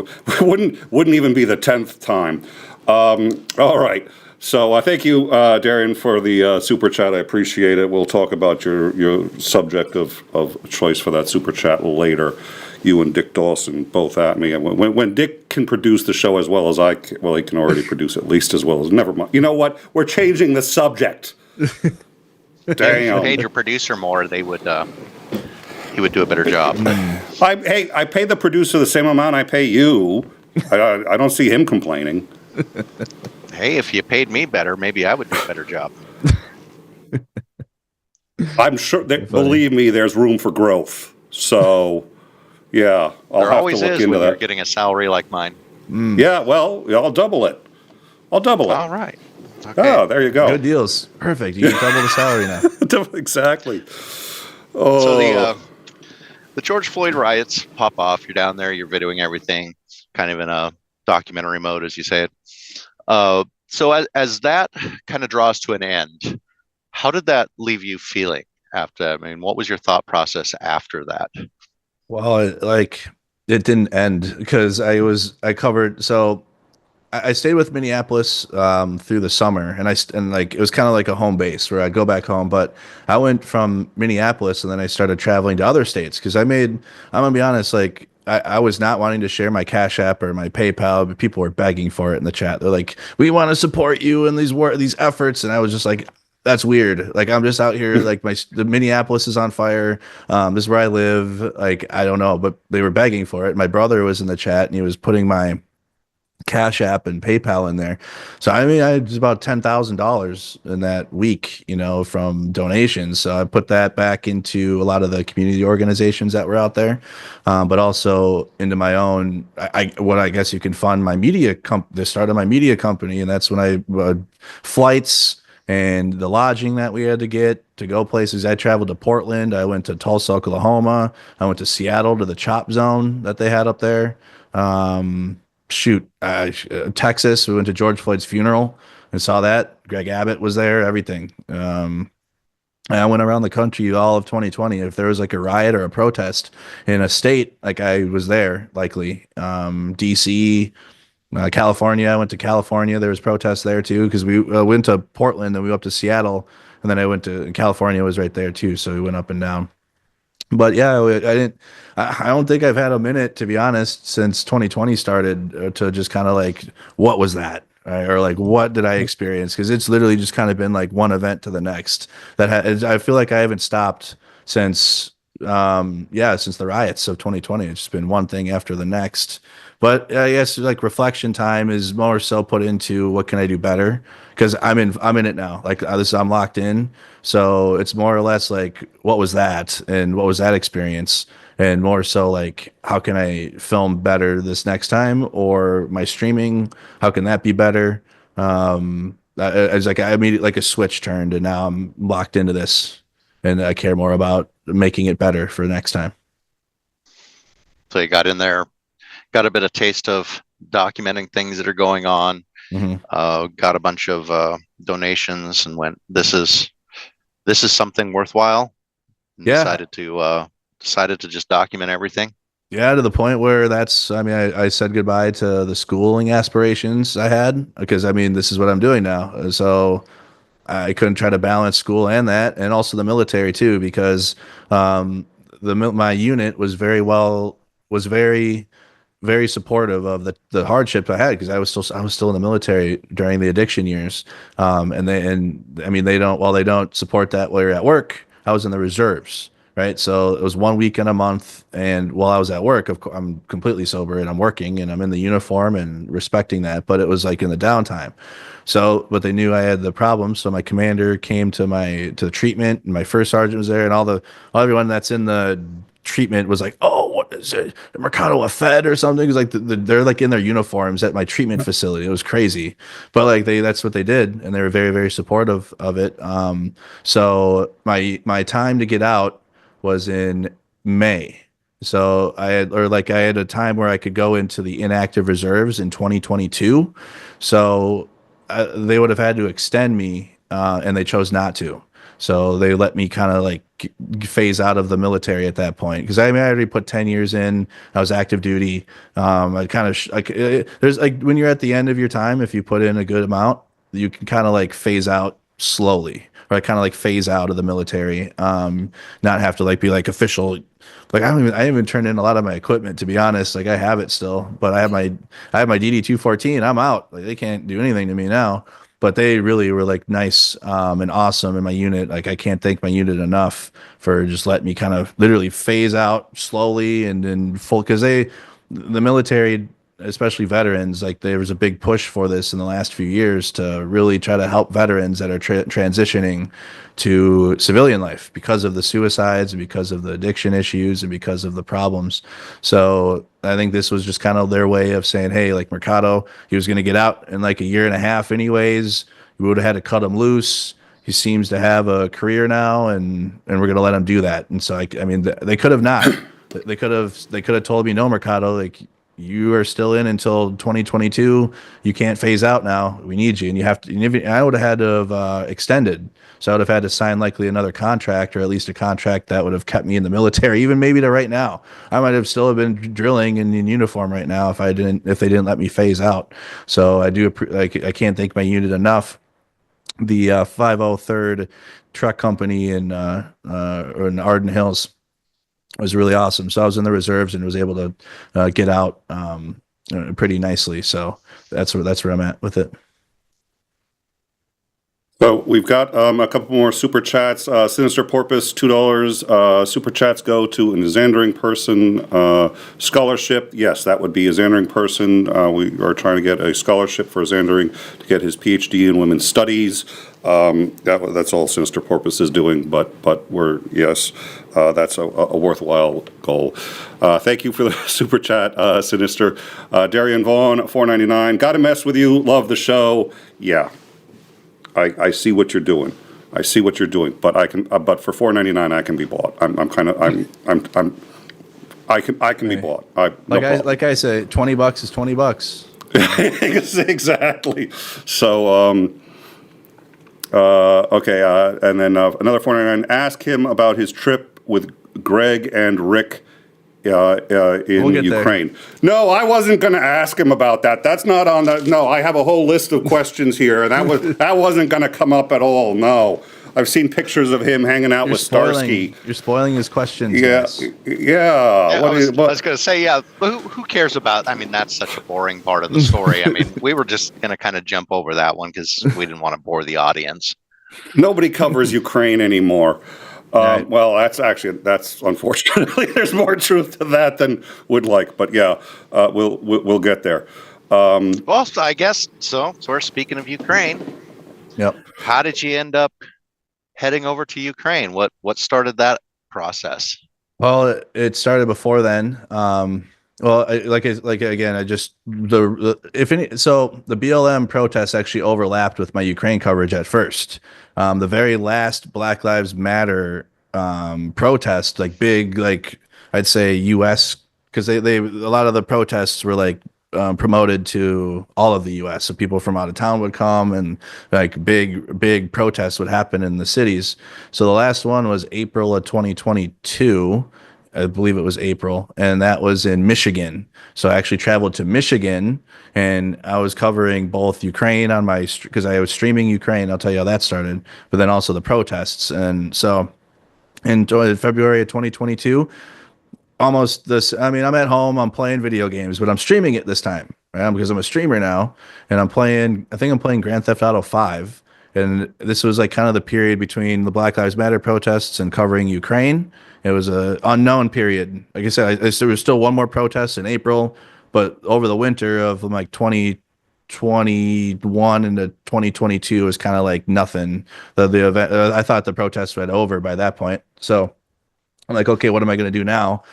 wouldn't even be the 10th time. All right. So thank you, Darian, for the super chat. I appreciate it. We'll talk about your subject of choice for that super chat later. You and Dick Dawson both at me. When Dick can produce the show as well as I can, well, he can already produce at least as well as. Never mind. You know what? We're changing the subject. Damn. If you paid your producer more, he would do a better job. I pay the producer the same amount I pay you. I don't see him complaining. Hey, if you paid me better, maybe I would do a better job. I'm sure that, believe me, there's room for growth. So, yeah, I'll There have always to look is into when you're that. getting a salary like mine. Yeah, well, I'll double it. All right. Okay. Oh, there you go. Good deals. Perfect. You can double the salary now. Exactly. So the George Floyd riots pop off. You're down there. You're videoing everything, kind of in a documentary mode, as you say it. So as that kind of draws to an end, how did that leave you feeling after? I mean, what was your thought process after that? Well, it didn't end because I covered. So I stayed with Minneapolis through the summer, and it was kind of like a home base where I'd go back home. But I went from Minneapolis, and then I started traveling to other states because I'm gonna be honest, like I was not wanting to share my Cash App or my PayPal, but people were begging for it in the chat. They're like, "We want to support you in these efforts," and I was just like, "That's weird." Like I'm just out here, like the Minneapolis is on fire. This is where I live. Like I don't know, but they were begging for it. My brother was in the chat, and he was putting my Cash App and PayPal in there. So I mean, I had about $10,000 in that week, from donations. So I put that back into a lot of the community organizations that were out there, but also into my own. What I guess you can fund my the start of my media company, and that's when I flights and the lodging that we had to get to go places. I traveled to Portland. I went to Tulsa, Oklahoma. I went to Seattle to the Chop Zone that they had up there. Texas. We went to George Floyd's funeral and saw that. Greg Abbott was there, everything. And I went around the country all of 2020. If there was like a riot or a protest in a state, like I was there, likely. DC, California. I went to California. There was protests there too, because we went to Portland and we went up to Seattle, and then I went to California was right there too. So we went up and down. But yeah, I don't think I've had a minute, to be honest, since 2020 started to just kind of like, what was that? Right? Or like, what did I experience? Because it's literally just kind of been like one event to the next. I feel like I haven't stopped since the riots of 2020. It's just been one thing after the next. But I guess like reflection time is more so put into what can I do better, because I'm in it now. Like I'm locked in. So it's more or less like what was that and what was that experience, and more so like how can I film better this next time, or my streaming, how can that be better? It's like I immediately like a switch turned, and now I'm locked into this, and I care more about making it better for next time. So you got in there, got a bit of taste of documenting things that are going on, got a bunch of donations, and went, this is something worthwhile. And decided to just document everything. Yeah, to the point where I said goodbye to the schooling aspirations I had, because this is what I'm doing now. So I couldn't try to balance school and that, and also the military too, because my unit was very very supportive of the hardship I had, because I was still in the military during the addiction years. They don't support that while you're at work. I was in the reserves, right? So it was 1 week in a month, and while I was at work, of course, I'm completely sober and I'm working and I'm in the uniform and respecting that, but it was like in the downtime. So, but they knew I had the problem. So my commander came to the treatment, and my first sergeant was there, and everyone that's in the treatment was like, "Oh, what is it? Mercado a Fed or something?" Because like they're like in their uniforms at my treatment facility. It was crazy, but like that's what they did, and they were very very supportive of it. So my time to get out was in May. So I had a time where I could go into the inactive reserves in 2022. So they would have had to extend me and they chose not to. So they let me kind of like phase out of the military at that point, because I already put 10 years in. I was active duty. I kind of there's like when you're at the end of your time, if you put in a good amount, you can kind of like phase out slowly, or I kind of like phase out of the military, not have to like be like official. Like I haven't turned in a lot of my equipment, to be honest. Like I have it still, but I have my DD-214. I'm out. Like they can't do anything to me now. But they really were like nice and awesome in my unit. Like I can't thank my unit enough for just letting me kind of literally phase out slowly and then full, because the military, especially veterans, like there was a big push for this in the last few years to really try to help veterans that are transitioning to civilian life because of the suicides and because of the addiction issues and because of the problems. So I think this was just kind of their way of saying, hey, like Mercado, he was going to get out in like a year and a half anyways. We would have had to cut him loose. He seems to have a career now, and we're going to let him do that. And so I mean, they could have not. They could have told me, no, Mercado, like you are still in until 2022. You can't phase out now. We need you, and you have to. And I would have had to have extended. So I would have had to sign likely another contract, or at least a contract that would have kept me in the military, even maybe to right now. I might have still have been drilling and in uniform right now if they didn't let me phase out. So I do like I can't thank my unit enough. The 503rd truck company in Arden Hills was really awesome. So I was in the reserves and was able to get out pretty nicely. So that's where I'm at with it. So we've got a couple more super chats. Sinister Porpoise, $2. Super chats go to an Xandering person. Scholarship, yes, that would be a Xandering person. We are trying to get a scholarship for Xandering to get his PhD in women's studies. That's all Sinister Porpoise is doing, but that's a worthwhile goal. Thank you for the super chat, Sinister. Darian Vaughn, $4.99. Gotta mess with you. Love the show. Yeah. I see what you're doing. But but for $4.99 I can be bought. I can be bought. Like I say, $20 is $20. Exactly. So okay, and then another $4.99. Ask him about his trip with Greg and Rick in Ukraine. There. No, I wasn't going to ask him about that. That's not on the. No, I have a whole list of questions here, and that wasn't going to come up at all. No, I've seen pictures of him hanging out with Starsky. You're spoiling his questions. Yeah, yeah. I was going to say, yeah. Who cares about? I mean, that's such a boring part of the story. I mean, we were just going to kind of jump over that one because we didn't want to bore the audience. Nobody covers Ukraine anymore. Right. Well, that's unfortunately there's more truth to that than would like, but yeah, we'll get there. Well, so I guess so. So we're speaking of Ukraine. Yep. How did you end up heading over to Ukraine? What started that process? Well, it started before then. Well, the BLM protests actually overlapped with my Ukraine coverage at first. The very last Black Lives Matter protest, like big, like I'd say U.S. because they a lot of the protests were like promoted to all of the U.S. So people from out of town would come, and like big protests would happen in the cities. So the last one was April of 2022. I believe it was April, and that was in Michigan. So I actually traveled to Michigan, and I was covering both Ukraine on my, because I was streaming Ukraine. I'll tell you how that started, but then also the protests. And so in February of 2022, I'm at home, I'm playing video games, but I'm streaming it this time, right? Because I'm a streamer now, and I think I'm playing Grand Theft Auto 5. And this was like kind of the period between the Black Lives Matter protests and covering Ukraine. It was an unknown period. Like I said, there was still one more protest in April, but over the winter of like 2021 into 2022 was kind of like nothing. The event, I thought the protests were over by that point. So I'm like, okay, what am I going to do now?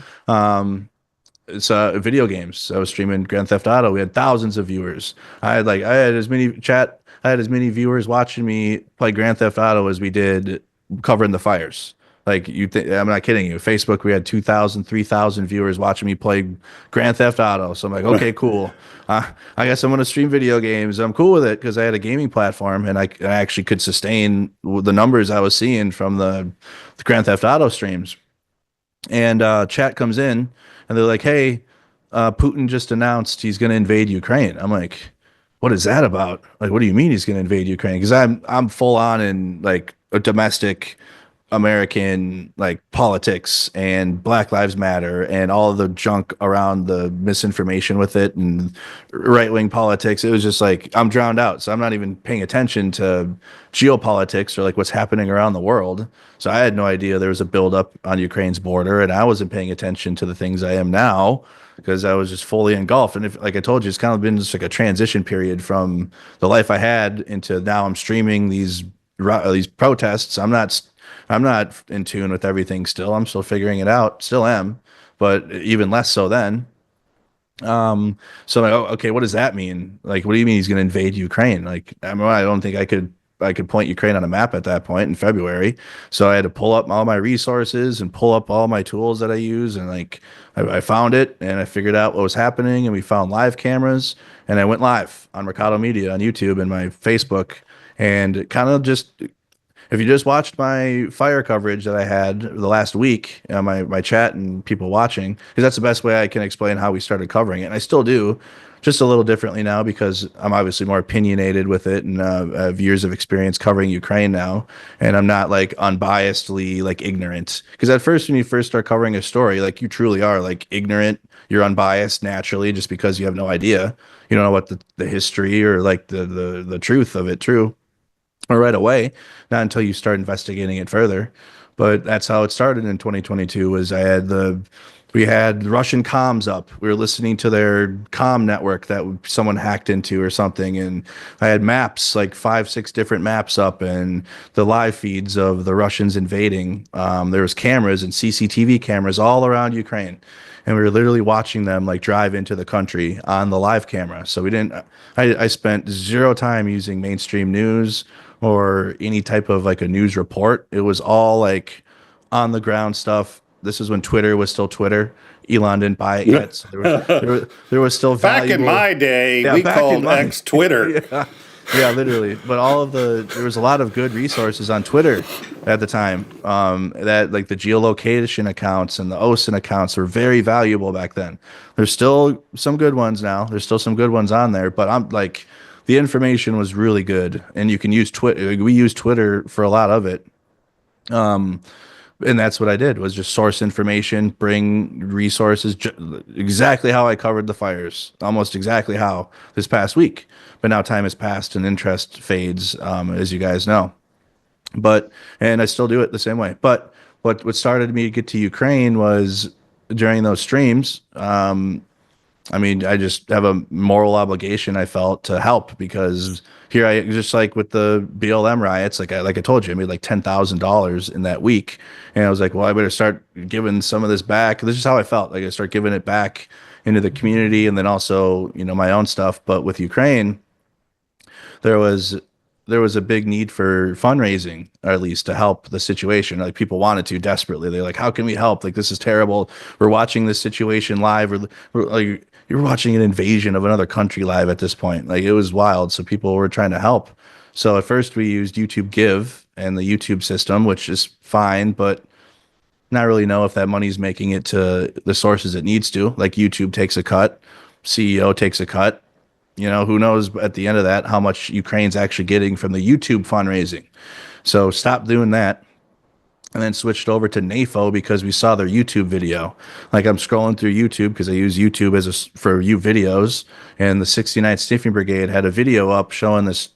It's video games. I was streaming Grand Theft Auto. We had thousands of viewers. I had as many viewers watching me play Grand Theft Auto as we did covering the fires. Like I'm not kidding you. Facebook, we had 2,000, 3,000 viewers watching me play Grand Theft Auto. So I'm like, okay, cool. I guess I'm going to stream video games. I'm cool with it because I had a gaming platform and I actually could sustain the numbers I was seeing from the Grand Theft Auto streams. And chat comes in and they're like, hey, Putin just announced he's going to invade Ukraine. I'm like, what is that about? Like, what do you mean he's going to invade Ukraine? Because I'm full on in like a domestic American like politics and Black Lives Matter and all of the junk around the misinformation with it and right wing politics. It was just like I'm drowned out, so I'm not even paying attention to geopolitics or like what's happening around the world. So I had no idea there was a buildup on Ukraine's border, and I wasn't paying attention to the things I am now because I was just fully engulfed. And if, like I told you, it's kind of been just like a transition period from the life I had into now I'm streaming these protests. I'm not in tune with everything still. I'm still figuring it out. Still am, but even less so then. So I'm like, oh, okay, what does that mean? Like, what do you mean he's going to invade Ukraine? Like, I mean, I don't think I could point Ukraine on a map at that point in February. So I had to pull up all my resources and pull up all my tools that I use. And like, I found it and I figured out what was happening. And we found live cameras and I went live on Mercado Media on YouTube and my Facebook and kind of just, if you just watched my fire coverage that I had the last week, my chat and people watching, because that's the best way I can explain how we started covering it. And I still do, just a little differently now because I'm obviously more opinionated with it and I have years of experience covering Ukraine now. And I'm not like unbiasedly like ignorant. Because at first, when you first start covering a story, like you truly are like ignorant. You're unbiased naturally just because you have no idea. You don't know what the history or like the truth of it true. Or right away, not until you start investigating it further. But that's how it started in 2022 was we had Russian comms up. We were listening to their comm network that someone hacked into or something. And I had maps, like 5, 6 different maps up and the live feeds of the Russians invading. There was cameras and CCTV cameras all around Ukraine. And we were literally watching them like drive into the country on the live camera. So I spent 0 time using mainstream news or any type of like a news report. It was all like on the ground stuff. This is when Twitter was still Twitter. Elon didn't buy it yet. So there was still valuable. Back in my day, we called X Twitter. Yeah, literally. But there was a lot of good resources on Twitter at the time. That like the geolocation accounts and the OSINT accounts were very valuable back then. There's still some good ones now. There's still some good ones on there, but I'm like, the information was really good, and you can use Twitter. We use Twitter for a lot of it. And that's what I did was just source information, bring resources, exactly how I covered the fires, almost exactly how this past week. But now time has passed and interest fades, as you guys know. And I still do it the same way. But what started me to get to Ukraine was during those streams. I mean, I just have a moral obligation I felt to help because here I just like with the BLM riots, like I told you, I made like $10,000 in that week, and I was like, well, I better start giving some of this back. This is how I felt. Like I start giving it back into the community, and then also my own stuff. But with Ukraine, there was a big need for fundraising, or at least to help the situation. Like people wanted to desperately. They're like, how can we help? Like this is terrible. We're watching this situation live. We're like you're watching an invasion of another country live at this point. Like it was wild. So people were trying to help. So at first we used YouTube Give and the YouTube system, which is fine, but not really know if that money's making it to the sources it needs to. Like YouTube takes a cut, CEO takes a cut. Who knows at the end of that how much Ukraine's actually getting from the YouTube fundraising. So stop doing that. And then switched over to NAFO because we saw their YouTube video. Like I'm scrolling through YouTube because I use YouTube for view videos, and the 69th Sniffing Brigade had a video up showing this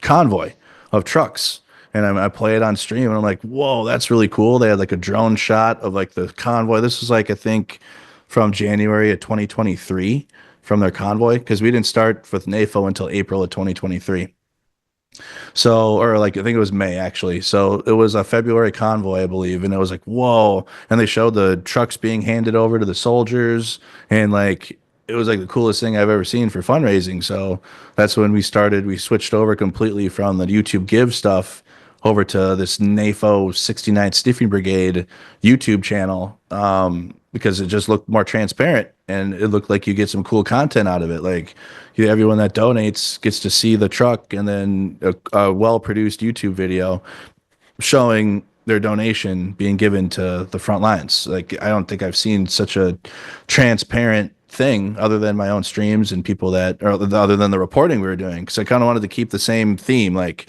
convoy of trucks, and I play it on stream, and I'm like, whoa, that's really cool. They had like a drone shot of like the convoy. This was like I think from January of 2023 from their convoy because we didn't start with NAFO until April of 2023. So, or like, I think it was May actually. So it was a February convoy, I believe. And it was like, whoa. And they showed the trucks being handed over to the soldiers. And like, it was like the coolest thing I've ever seen for fundraising. So that's when we switched over completely from the YouTube Give stuff over to this NAFO 69th Stiffy Brigade YouTube channel because it just looked more transparent and it looked like you get some cool content out of it. Like everyone that donates gets to see the truck and then a well-produced YouTube video showing their donation being given to the front lines. Like, I don't think I've seen such a transparent thing other than my own streams and people that, or other than the reporting we were doing. Cause I kind of wanted to keep the same theme. Like,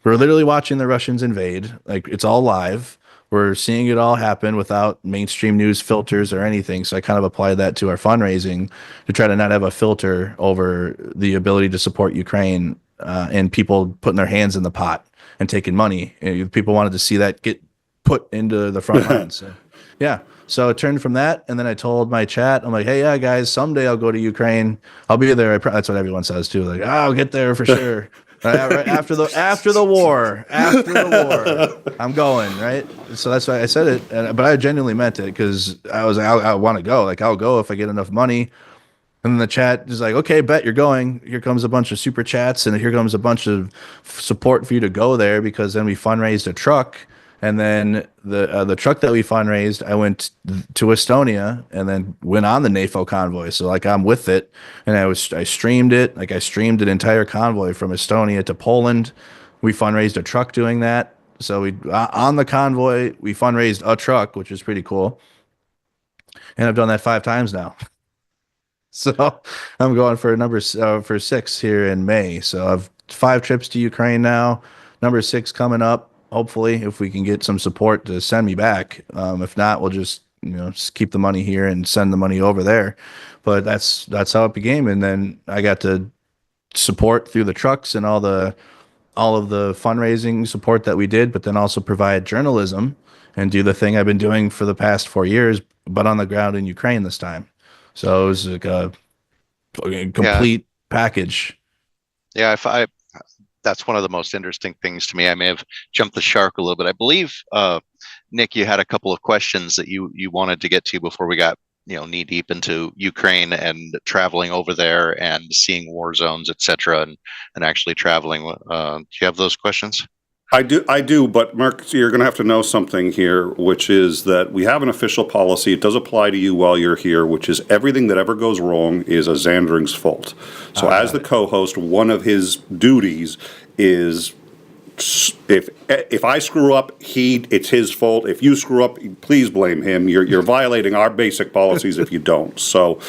we're literally watching the Russians invade. Like, it's all live. We're seeing it all happen without mainstream news filters or anything. So I kind of applied that to our fundraising to try to not have a filter over the ability to support Ukraine and people putting their hands in the pot and taking money. And people wanted to see that get put into the front lines. So, yeah. So it turned from that, and then I told my chat, I'm like, hey, yeah, guys, someday I'll go to Ukraine. I'll be there. That's what everyone says too. Like, I'll get there for sure. Right after the war, I'm going, right? So that's why I said it, but I genuinely meant it because I was like, I want to go. Like, I'll go if I get enough money. And then the chat is like, okay, bet you're going. Here comes a bunch of super chats, and here comes a bunch of support for you to go there because then we fundraised a truck. And then the truck that we fundraised, I went to Estonia and then went on the NAFO convoy. So like I'm with it, and I streamed it. Like I streamed an entire convoy from Estonia to Poland. We fundraised a truck doing that. So we on the convoy we fundraised a truck, which is pretty cool. And I've done that 5 times now. So I'm going for for 6 here in May. So I've 5 trips to Ukraine now. Number 6 coming up. Hopefully, if we can get some support to send me back. If not, we'll just just keep the money here and send the money over there. But that's how it began. And then I got to support through the trucks and all of the fundraising support that we did, but then also provide journalism and do the thing I've been doing for the past 4 years, but on the ground in Ukraine this time. So it was like a complete package. Yeah, that's one of the most interesting things to me. I may have jumped the shark a little bit. I believe, Nick, you had a couple of questions that you wanted to get to before we got knee deep into Ukraine and traveling over there and seeing war zones, etc., and actually traveling. Do you have those questions? I do, but Mark, you're going to have to know something here, which is that we have an official policy. It does apply to you while you're here, which is everything that ever goes wrong is a 𝐍𝐤𝐜𝐴's fault. So as the co-host, one of his duties is if I screw up, it's his fault. If you screw up, please blame him. You're violating our basic policies if you don't. So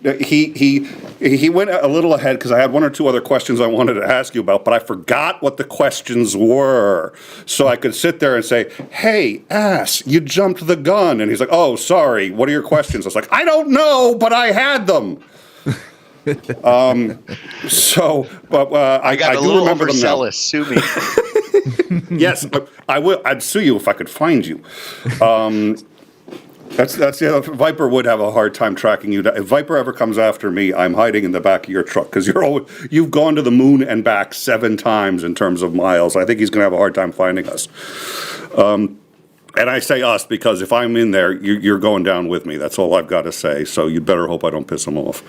he went a little ahead because I had 1 or 2 other questions I wanted to ask you about, but I forgot what the questions were. So I could sit there and say, hey, ass, you jumped the gun. And he's like, oh, sorry, what are your questions? I was like, I don't know, but I had them. I got a do little remember them now. overzealous. Sue me. Yes, I will. I'd sue you if I could find you. Viper would have a hard time tracking you. If Viper ever comes after me, I'm hiding in the back of your truck because you've gone to the moon and back 7 times in terms of miles. I think he's going to have a hard time finding us. And I say us because if I'm in there, you're going down with me. That's all I've got to say. So you better hope I don't piss him off.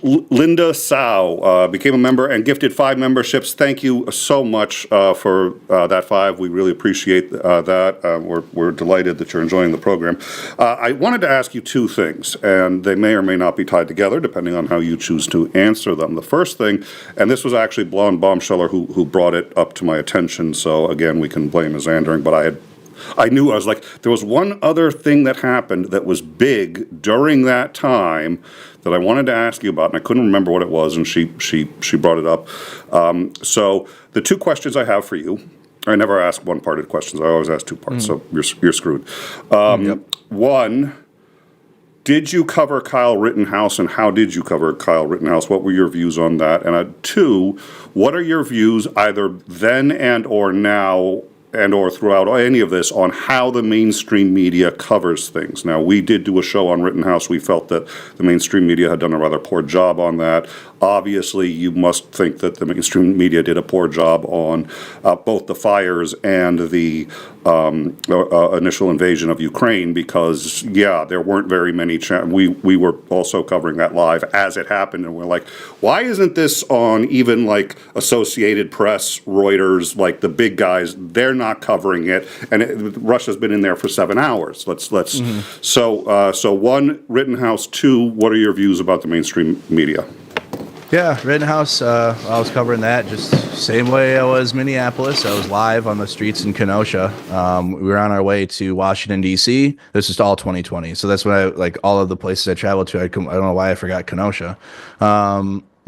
Linda Sau became a member and gifted 5 memberships. Thank you so much for that 5. We really appreciate that. We're delighted that you're enjoying the program. I wanted to ask you 2 things, and they may or may not be tied together, depending on how you choose to answer them. The first thing, and this was actually Blonde Bombsheller who brought it up to my attention, so again, we can blame Xandering, but I knew, I was like, there was one other thing that happened that was big during that time that I wanted to ask you about, and I couldn't remember what it was, and she brought it up. So the 2 questions I have for you, I never ask one-parted questions. I always ask 2 parts, so you're screwed. Yep. 1, did you cover Kyle Rittenhouse, and how did you cover Kyle Rittenhouse? What were your views on that? And 2, what are your views either then and or now and or throughout any of this on how the mainstream media covers things. Now, we did do a show on Rittenhouse. We felt that the mainstream media had done a rather poor job on that. Obviously, you must think that the mainstream media did a poor job on both the fires and the initial invasion of Ukraine, because, yeah, there weren't very many. We were also covering that live as it happened, and we're like, why isn't this on even like Associated Press, Reuters, like the big guys? They're not covering it, and Russia's been in there for 7 hours. So one, Rittenhouse. Two, what are your views about the mainstream media? Yeah, Rittenhouse, I was covering that just same way I was Minneapolis. I was live on the streets in Kenosha. We were on our way to Washington, D.C. This is all 2020. So that's when I, like, all of the places I traveled to, I don't know why I forgot Kenosha.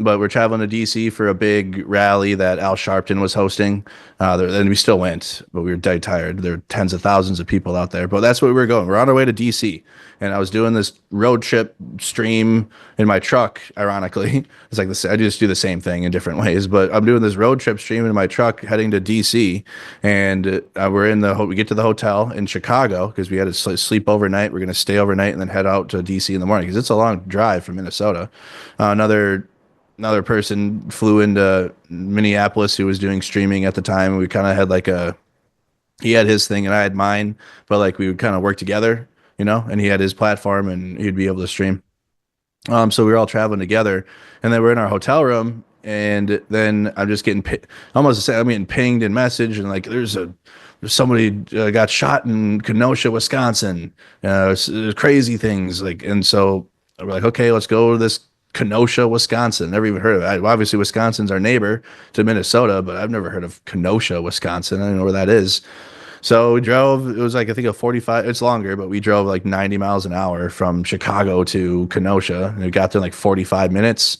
But we're traveling to D.C. for a big rally that Al Sharpton was hosting. And we still went, but we were dead tired. There were tens of thousands of people out there. But that's where we were going. We're on our way to D.C. And I was doing this road trip stream in my truck, ironically. It's like this, I just do the same thing in different ways. But I'm doing this road trip stream in my truck heading to D.C. And we get to the hotel in Chicago because we had to sleep overnight. We're going to stay overnight and then head out to D.C. in the morning because it's a long drive from Minnesota. Another person flew into Minneapolis who was doing streaming at the time. We kind of had he had his thing and I had mine, but like we would kind of work together, and he had his platform and he'd be able to stream. So we were all traveling together, and then we're in our hotel room, and then I'm just getting I'm getting pinged and messaged, and like there's somebody got shot in Kenosha, Wisconsin, crazy things and so we're like, okay, let's go to this Kenosha, Wisconsin. Never even heard of it. Obviously, Wisconsin's our neighbor to Minnesota, but I've never heard of Kenosha, Wisconsin. I don't know where that is. So we drove. It was like, I think, a 45. It's longer, but we drove like 90 miles an hour from Chicago to Kenosha, and we got there in like 45 minutes.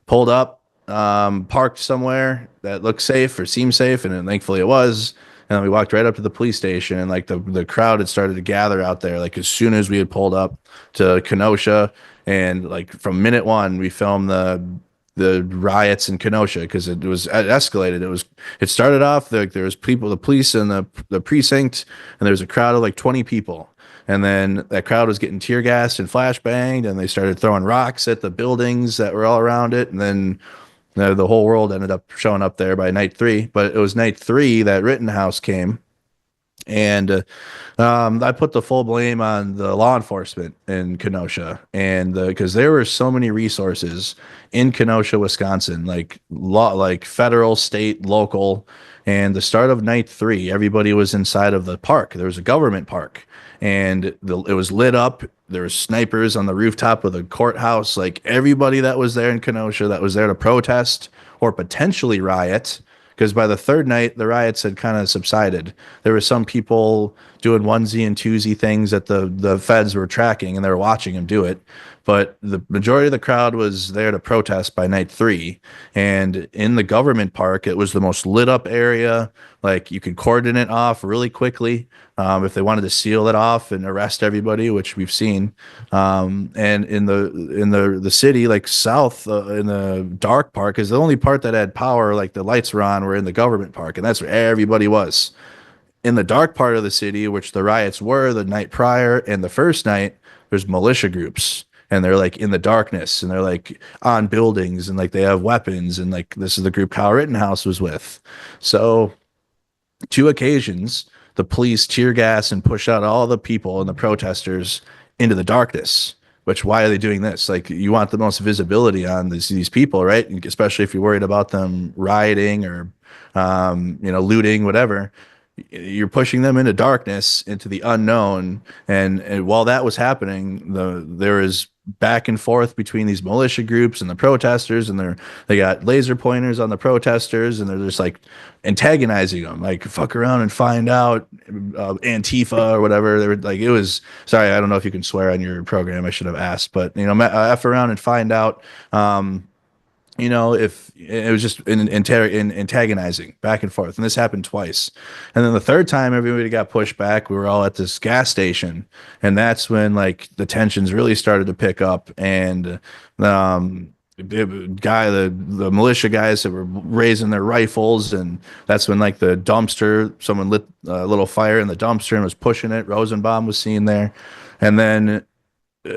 Pulled up, parked somewhere that looked safe or seemed safe, and then thankfully it was. And then we walked right up to the police station, and like the crowd had started to gather out there. Like as soon as we had pulled up to Kenosha. And like from minute one, we filmed the riots in Kenosha because it escalated. It started off like there was the police in the precinct, and there was a crowd of like 20 people. And then that crowd was getting tear gassed and flashbanged, and they started throwing rocks at the buildings that were all around it. And then the whole world ended up showing up there by night 3. But it was night 3 that Rittenhouse came. And I put the full blame on the law enforcement in Kenosha, and because there were so many resources in Kenosha, Wisconsin, like federal, state, local. And the start of night 3, everybody was inside of the park. There was a government park, and it was lit up. There were snipers on the rooftop of the courthouse. Like everybody that was there in Kenosha that was there to protest or potentially riot. Because by the third night, the riots had kind of subsided. There were some people doing onesie and twosie things that the feds were tracking, and they were watching them do it. But the majority of the crowd was there to protest by night 3. And in the government park, it was the most lit up area. Like you could cordon it off really quickly if they wanted to seal it off and arrest everybody, which we've seen. And in the city, like south in the dark park, is the only part that had power, like the lights were on, were in the government park, and that's where everybody was. In the dark part of the city, which the riots were the night prior and the first night, there's militia groups. And they're like in the darkness, and they're like on buildings, and like they have weapons, and like this is the group Kyle Rittenhouse was with. So 2 occasions, the police tear gas and push out all the people and the protesters into the darkness. Which, why are they doing this? Like, you want the most visibility on these people, right? Especially if you're worried about them rioting or looting, whatever. You're pushing them into darkness, into the unknown. And while that was happening, there is back and forth between these militia groups and the protesters, and they got laser pointers on the protesters, and they're just like antagonizing them, like fuck around and find out, Antifa or whatever. They were like, it was, sorry, I don't know if you can swear on your program. I should have asked, but F around and find out. If it was just antagonizing back and forth. And this happened twice. And then the third time everybody got pushed back, we were all at this gas station. And that's when like the tensions really started to pick up. And the militia guys that were raising their rifles, and that's when like the dumpster, someone lit a little fire in the dumpster and was pushing it. Rosenbaum was seen there, and then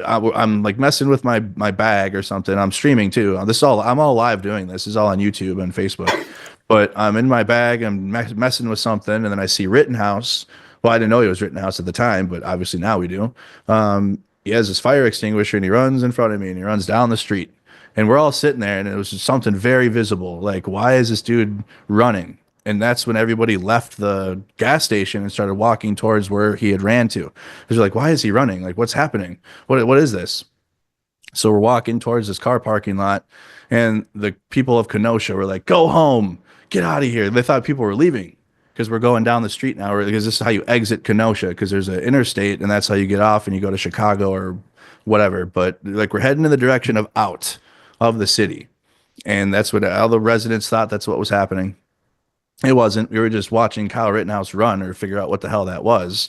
I'm like messing with my bag or something. I'm streaming too. I'm all live doing this. This is all on YouTube and Facebook. But I'm in my bag. I'm messing with something, and then I see Rittenhouse. Well, I didn't know he was Rittenhouse at the time, but obviously now we do. He has his fire extinguisher and he runs in front of me and he runs down the street. And we're all sitting there, and it was just something very visible. Like, why is this dude running? And that's when everybody left the gas station and started walking towards where he had ran to. They're like, why is he running? Like, what's happening? What is this? So we're walking towards this car parking lot, and the people of Kenosha were like, go home, get out of here. They thought people were leaving because we're going down the street now, because this is how you exit Kenosha, because there's an interstate, and that's how you get off and you go to Chicago or whatever. But like, we're heading in the direction of out of the city. And that's what all the residents thought that's what was happening. It wasn't. We were just watching Kyle Rittenhouse run or figure out what the hell that was.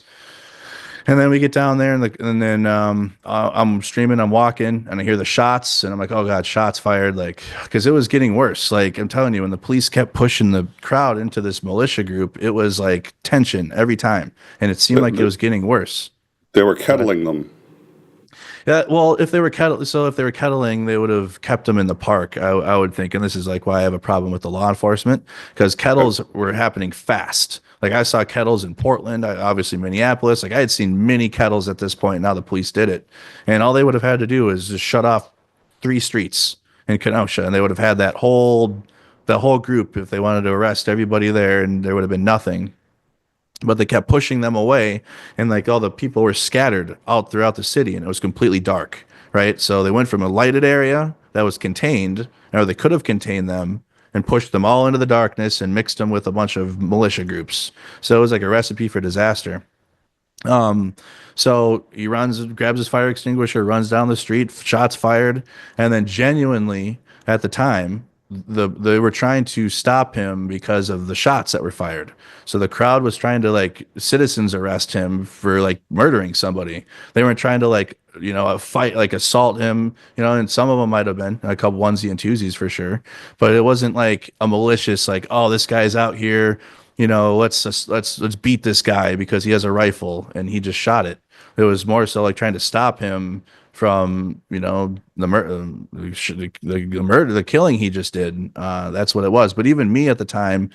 And then we get down there, and then I'm streaming, I'm walking, and I hear the shots, and I'm like, oh God, shots fired. Like, because it was getting worse. Like, I'm telling you, when the police kept pushing the crowd into this militia group, it was like tension every time. And it seemed like it was getting worse. They were kettling them. Yeah, well, if they were kettling, they would have kept them in the park, I would think. And this is like why I have a problem with the law enforcement, because kettles were happening fast. Like, I saw kettles in Portland, obviously Minneapolis. Like, I had seen many kettles at this point. Now the police did it, and all they would have had to do is just shut off 3 streets in Kenosha, and they would have had that whole group if they wanted to arrest everybody there, and there would have been nothing. But they kept pushing them away, and like all the people were scattered out throughout the city, and it was completely dark, right? So they went from a lighted area that was contained, or they could have contained them, and pushed them all into the darkness and mixed them with a bunch of militia groups. So it was like a recipe for disaster. So he grabs his fire extinguisher, runs down the street, shots fired, and then genuinely at the time, they were trying to stop him because of the shots that were fired. So the crowd was trying to like citizens arrest him for like murdering somebody. They weren't trying to like, fight, like assault him, and some of them might have been a couple onesie and twosies for sure, but it wasn't like a malicious, like, oh, this guy's out here, let's beat this guy because he has a rifle and he just shot it. It was more so like trying to stop him from the killing he just did. That's what it was. But even me at the time,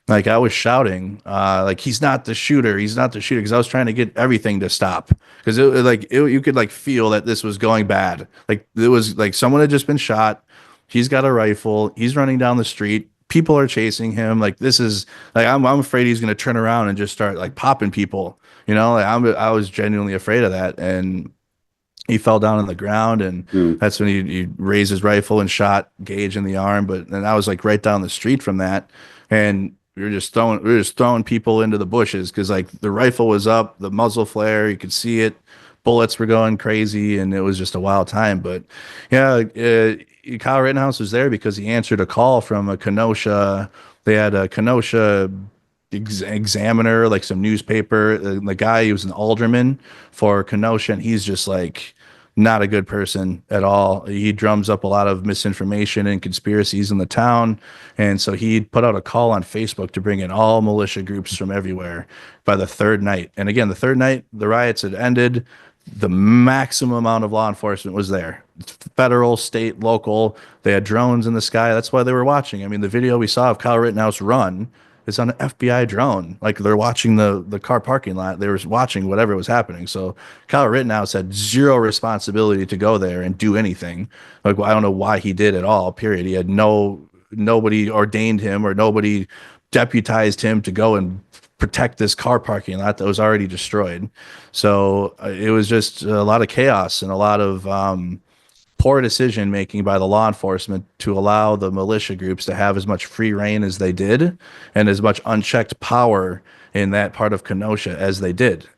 like, I was shouting, like, he's not the shooter, because I was trying to get everything to stop, because you could like feel that this was going bad. Like, it was like someone had just been shot. He's got a rifle. He's running down the street. People are chasing him. Like, this is like, I'm afraid he's going to turn around and just start like popping people. Like, I was genuinely afraid of that. And he fell down on the ground, and that's when he raised his rifle and shot Gage in the arm. But then I was like right down the street from that, and we were just throwing people into the bushes, because like the rifle was up, the muzzle flare, you could see it, bullets were going crazy, and it was just a wild time. But yeah, Kyle Rittenhouse was there because he answered a call from a Kenosha. They had a Kenosha Examiner, like some newspaper. The guy, he was an alderman for Kenosha, and he's just like not a good person at all. He drums up a lot of misinformation and conspiracies in the town. And so he put out a call on Facebook to bring in all militia groups from everywhere by the 3rd night. And again, the 3rd night, the riots had ended. The maximum amount of law enforcement was there. Federal, state, local. They had drones in the sky. That's why they were watching. I mean, the video we saw of Kyle Rittenhouse run, it's on an FBI drone. Like, they're watching the car parking lot. They were watching whatever was happening. So Kyle Rittenhouse had zero responsibility to go there and do anything. Like, well, I don't know why he did at all, period. He had nobody ordained him, or nobody deputized him to go and protect this car parking lot that was already destroyed. So it was just a lot of chaos and a lot of poor decision making by the law enforcement to allow the militia groups to have as much free reign as they did, and as much unchecked power in that part of Kenosha as they did.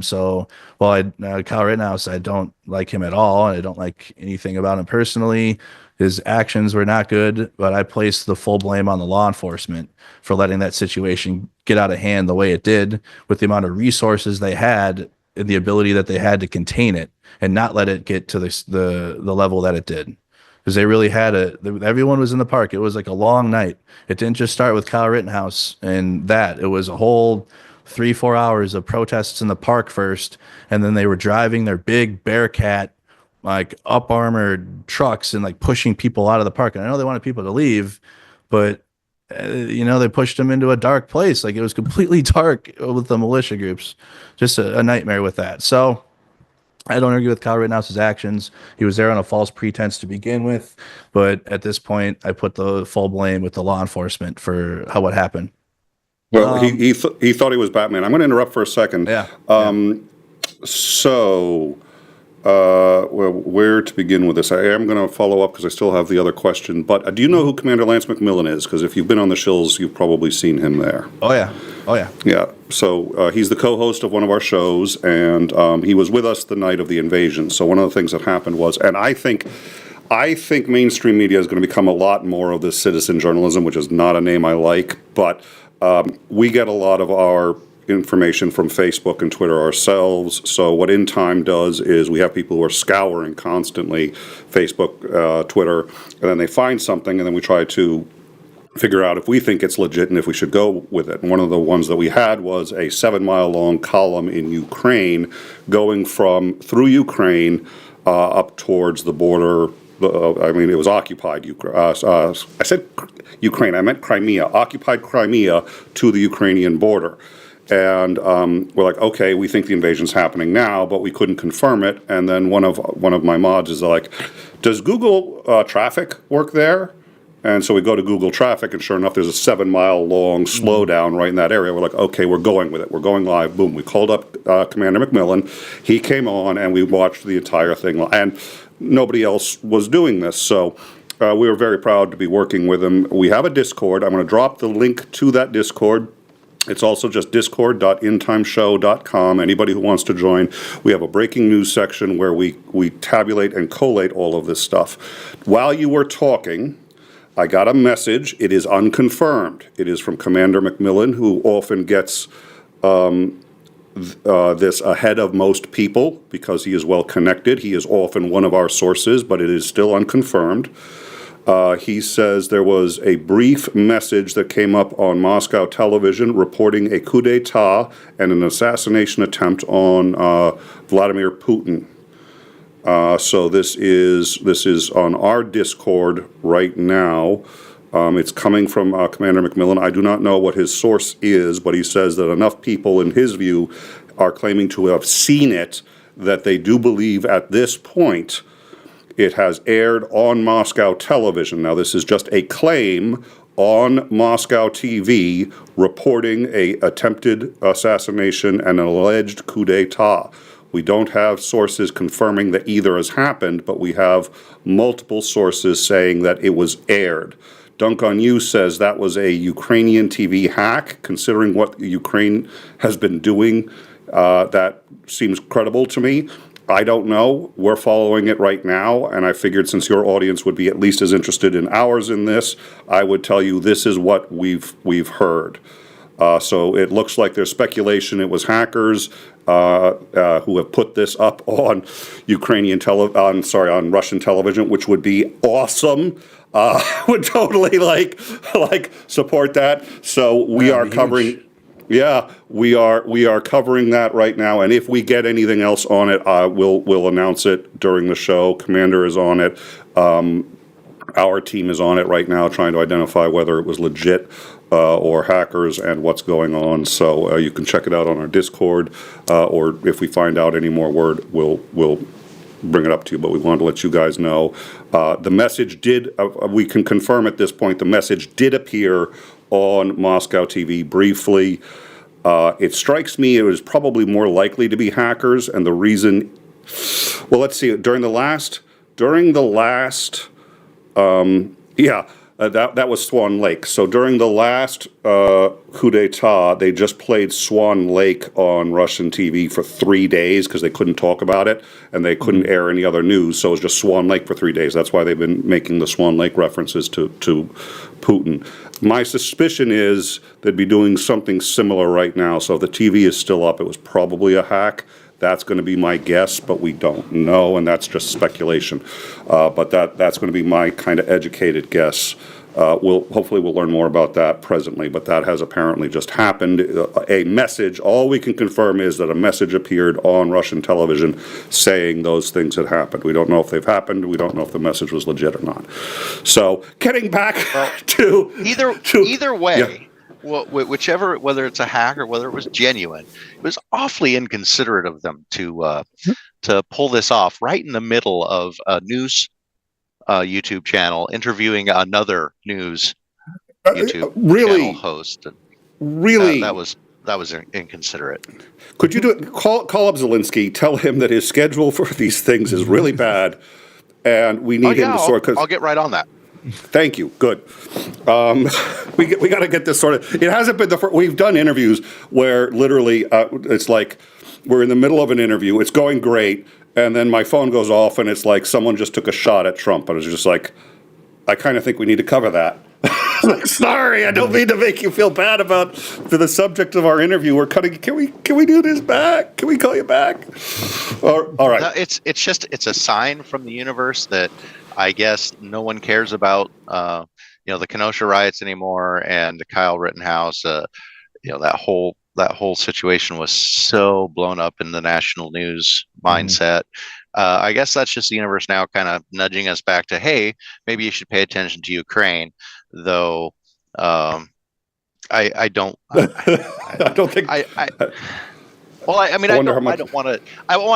So while Kyle Rittenhouse, I don't like him at all, and I don't like anything about him personally. His actions were not good, but I place the full blame on the law enforcement for letting that situation get out of hand the way it did, with the amount of resources they had and the ability that they had to contain it and not let it get to the level that it did. because they really had everyone was in the park. It was like a long night. It didn't just start with Kyle Rittenhouse and that. It was a whole 3-4 hours of protests in the park first, and then they were driving their big Bearcat, like up armored trucks and like pushing people out of the park. And I know they wanted people to leave, but they pushed them into a dark place. Like, it was completely dark with the militia groups. Just a nightmare with that. So I don't agree with Kyle Rittenhouse's actions. He was there on a false pretense to begin with, but at this point, I put the full blame with the law enforcement for what happened. Well, he thought he was Batman. I'm going to interrupt for a second. Yeah. So, where to begin with this? I am going to follow up because I still have the other question. But do you know who Commander Lance McMillan is? Because if you've been on the shills, you've probably seen him there. Oh yeah. Yeah. So he's the co-host of one of our shows, and he was with us the night of the invasion. So one of the things that happened was, and I think mainstream media is going to become a lot more of this citizen journalism, which is not a name I like, but we get a lot of our information from Facebook and Twitter ourselves. So what In Time does is we have people who are scouring constantly Facebook, Twitter, and then they find something, and then we try to figure out if we think it's legit and if we should go with it. And one of the ones that we had was a 7-mile-long column in Ukraine going through Ukraine up towards the border. It was occupied Ukraine. I said Ukraine. I meant Crimea. Occupied Crimea to the Ukrainian border. And we're like, okay, we think the invasion's happening now, but we couldn't confirm it. And then one of my mods is like, does Google traffic work there? And so we go to Google Traffic, and sure enough, there's a 7-mile-long slowdown right in that area. We're like, okay, we're going with it. We're going live. Boom. We called up Commander McMillan. He came on, and we watched the entire thing. And nobody else was doing this. So we were very proud to be working with him. We have a Discord. I'm going to drop the link to that Discord. It's also just discord.intimeshow.com. Anybody who wants to join. We have a breaking news section where we tabulate and collate all of this stuff. While you were talking, I got a message. It is unconfirmed. It is from Commander McMillan, who often gets this ahead of most people because he is well connected. He is often one of our sources, but it is still unconfirmed. He says there was a brief message that came up on Moscow television reporting a coup d'etat and an assassination attempt on Vladimir Putin. So this is on our Discord right now. It's coming from Commander McMillan. I do not know what his source is, but he says that enough people, in his view, are claiming to have seen it that they do believe at this point it has aired on Moscow television. Now, this is just a claim on Moscow TV reporting a attempted assassination and an alleged coup d'etat. We don't have sources confirming that either has happened, but we have multiple sources saying that it was aired. Dunk on You says that was a Ukrainian TV hack. Considering what Ukraine has been doing, that seems credible to me. I don't know. We're following it right now, and I figured since your audience would be at least as interested in ours in this, I would tell you this is what we've heard. So it looks like there's speculation it was hackers who have put this up on on Russian television, which would be awesome. Would totally like support that. So we are covering. Huge. Yeah, we are covering that right now, and if we get anything else on it, we'll announce it during the show. Commander is on it. Our team is on it right now, trying to identify whether it was legit or hackers and what's going on. So you can check it out on our Discord, or if we find out any more word, we'll bring it up to you. But we wanted to let you guys know the message did. We can confirm at this point the message did appear on Moscow TV briefly. It strikes me it was probably more likely to be hackers, and the reason. Well, let's see. During the last. That was Swan Lake. So during the last coup d'etat, they just played Swan Lake on Russian TV for 3 days because they couldn't talk about it and they couldn't air any other news. So it was just Swan Lake for 3 days. That's why they've been making the Swan Lake references to Putin. My suspicion is they'd be doing something similar right now. So if the TV is still up, it was probably a hack. That's going to be my guess, but we don't know, and that's just speculation. But that's going to be my kind of educated guess. Hopefully we'll learn more about that presently, but that has apparently just happened. A message, all we can confirm is that a message appeared on Russian television saying those things had happened. We don't know if they've happened. We don't know if the message was legit or not. So getting back to either way. Yeah. Well, whichever, whether it's a hack or whether it was genuine, it was awfully inconsiderate of them to pull this off right in the middle of a news YouTube channel interviewing another news YouTube channel host. Really, that was inconsiderate. Could you do it? Call up Zelensky. Tell him that his schedule for these things is really bad, and we need him to sort. I'll get right on that. Thank you. Good. We got to get this sorted. It hasn't been the first. We've done interviews where literally it's like we're in the middle of an interview. It's going great, and then my phone goes off, and it's like someone just took a shot at Trump. And I was just like, I kind of think we need to cover that. Like, sorry, I don't mean to make you feel bad about the subject of our interview. We're cutting. Can we do this back? Can we call you back? All right. No, it's a sign from the universe that I guess no one cares about the Kenosha riots anymore, and Kyle Rittenhouse. That whole situation was so blown up in the national news mindset. I guess that's just the universe now kind of nudging us back to, hey, maybe you should pay attention to Ukraine. Though I don't think. Well, I don't want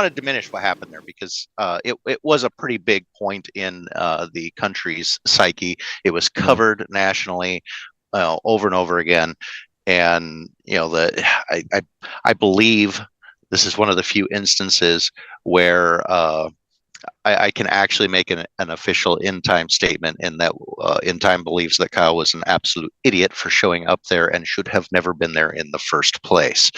to diminish what happened there, because it was a pretty big point in the country's psyche. It was covered nationally over and over again, and I believe this is one of the few instances where I can actually make an official In Time statement, in that In Time believes that Kyle was an absolute idiot for showing up there and should have never been there in the first place.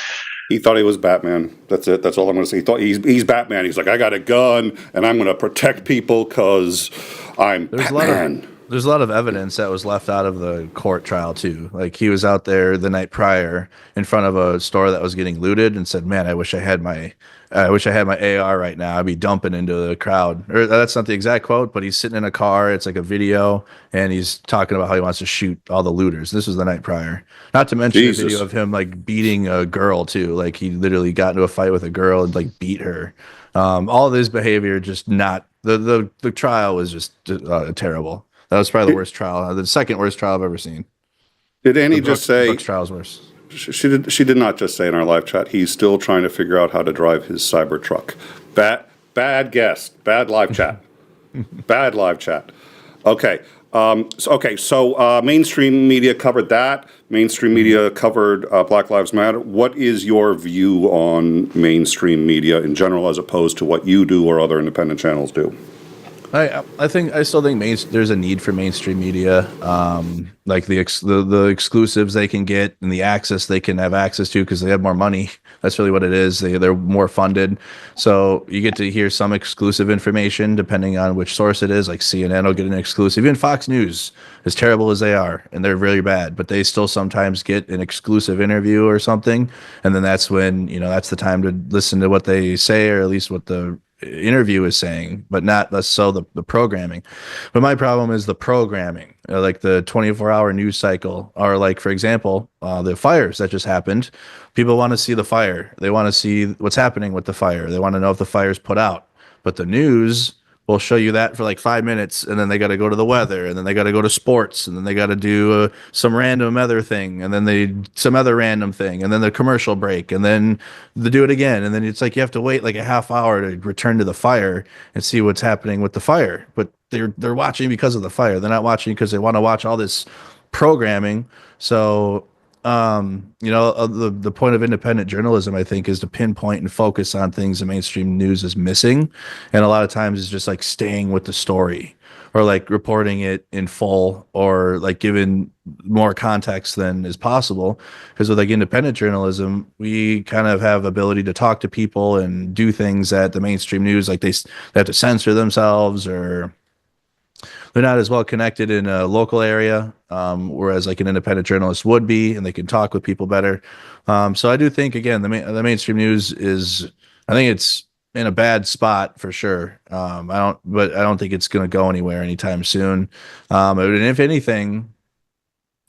He thought he was Batman. That's it. That's all I'm going to say. He thought he's Batman. He's like, I got a gun and I'm going to protect people because I'm Batman. There's a lot of evidence that was left out of the court trial too. Like, he was out there the night prior in front of a store that was getting looted and said, "Man, I wish I had my AR right now. I'd be dumping into the crowd." Or that's not the exact quote, but he's sitting in a car. It's like a video, and he's talking about how he wants to shoot all the looters. This was the night prior. Not to mention the video of him like beating a girl too. Like, he literally got into a fight with a girl and like beat her. All of his behavior, just not the trial was just terrible. That was probably the worst trial, the second worst trial I've ever seen. Did Annie just say Brooks trial's worse? She did not just say in our live chat, he's still trying to figure out how to drive his cyber truck. Bad guest. Bad live chat. Bad live chat. Okay. So mainstream media covered that. Mainstream media covered Black Lives Matter. What is your view on mainstream media in general, as opposed to what you do or other independent channels do? I still think there's a need for mainstream media, like the exclusives they can get and the access they can have access to because they have more money. That's really what it is. They're more funded, so you get to hear some exclusive information depending on which source it is. Like CNN will get an exclusive. Even Fox News, as terrible as they are, and they're really bad, but they still sometimes get an exclusive interview or something, and then that's when that's the time to listen to what they say, or at least what the interview is saying, but not less so the programming. But my problem is the programming, like the 24-hour news cycle, or like, for example, the fires that just happened. People want to see the fire. They want to see what's happening with the fire. They want to know if the fire's put out. But the news will show you that for like 5 minutes, and then they got to go to the weather, and then they got to go to sports, and then they got to do some random other thing, and then some other random thing, and then the commercial break, and then they do it again, and then it's like you have to wait like a half hour to return to the fire and see what's happening with the fire. But they're watching because of the fire. They're not watching because they want to watch all this programming. So the point of independent journalism, I think, is to pinpoint and focus on things the mainstream news is missing, and a lot of times it's just like staying with the story, or like reporting it in full, or like giving more context than is possible. Because with like independent journalism, we kind of have ability to talk to people and do things that the mainstream news, like they have to censor themselves, or they're not as well connected in a local area, whereas like an independent journalist would be, and they can talk with people better. So I do think, again, the mainstream news is, I think it's in a bad spot for sure. But I don't think it's going to go anywhere anytime soon. And if anything,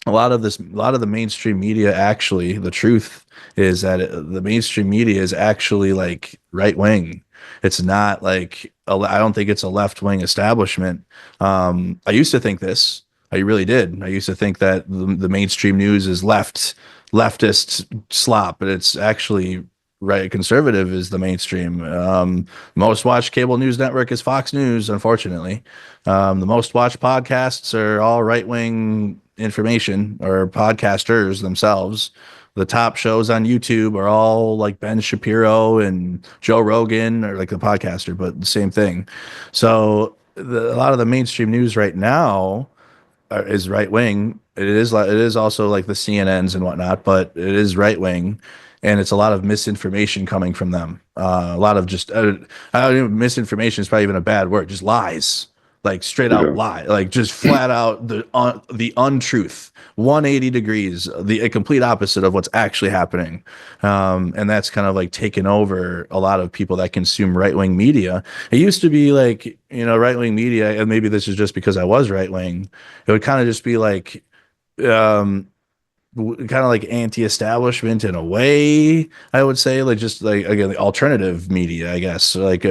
a lot of the mainstream media, actually, the truth is that the mainstream media is actually like right wing. It's not like I don't think it's a left wing establishment. I used to think this. I really did. I used to think that the mainstream news is leftist slop, but it's actually right. Conservative is the mainstream. Most watched cable news network is Fox News, unfortunately. The most watched podcasts are all right wing information, or podcasters themselves. The top shows on YouTube are all like Ben Shapiro and Joe Rogan, or like the podcaster, but the same thing. So a lot of the mainstream news right now is right wing. It is also like the CNNs and whatnot, but it is right wing, and it's a lot of misinformation coming from them. A lot of just I don't even, misinformation is probably even a bad word. Just lies, like straight out lie, like just flat out the untruth, 180 degrees, the complete opposite of what's actually happening. And that's kind of like taken over a lot of people that consume right wing media. It used to be like, right wing media, and maybe this is just because I was right wing. It would kind of just be like, kind of like anti-establishment in a way, I would say, like just like, again, the alternative media, I guess, like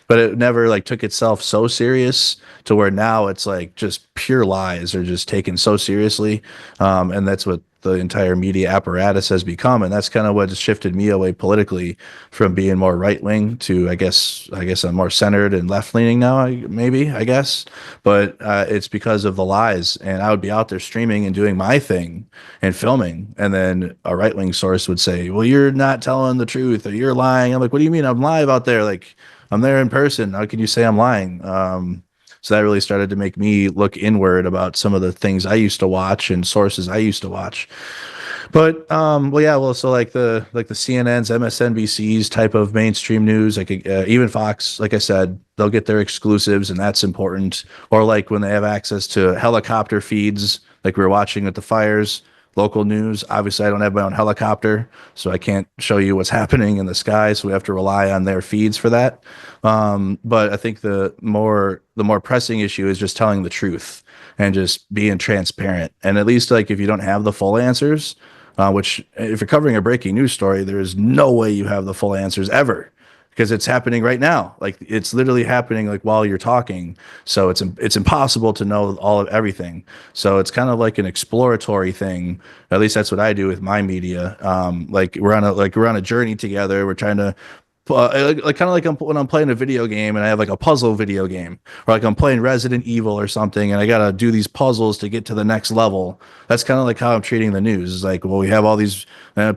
but it never like took itself so serious to where now it's like just pure lies are just taken so seriously. And that's what the entire media apparatus has become, and that's kind of what has shifted me away politically from being more right wing to I guess I'm more centered and left leaning now, I guess. But it's because of the lies, and I would be out there streaming and doing my thing and filming, and then a right wing source would say, "Well, you're not telling the truth, or you're lying." I'm like, "What do you mean? I'm live out there. Like, I'm there in person. How can you say I'm lying?" So that really started to make me look inward about some of the things I used to watch and sources I used to watch. But so like the CNNs, MSNBCs type of mainstream news, like even Fox, like I said, they'll get their exclusives, and that's important. Or like when they have access to helicopter feeds, like we were watching with the fires. Local news. Obviously, I don't have my own helicopter, so I can't show you what's happening in the sky. So we have to rely on their feeds for that. But I think the more pressing issue is just telling the truth and just being transparent. And at least like if you don't have the full answers, which if you're covering a breaking news story, there is no way you have the full answers ever, because it's happening right now. Like it's literally happening like while you're talking. So it's impossible to know all of everything. So it's kind of like an exploratory thing. At least that's what I do with my media. Like we're on a journey together. We're trying to like kind of like when I'm playing a video game and I have like a puzzle video game, or like I'm playing Resident Evil or something, and I gotta do these puzzles to get to the next level. That's kind of like how I'm treating the news. It's like, well, we have all these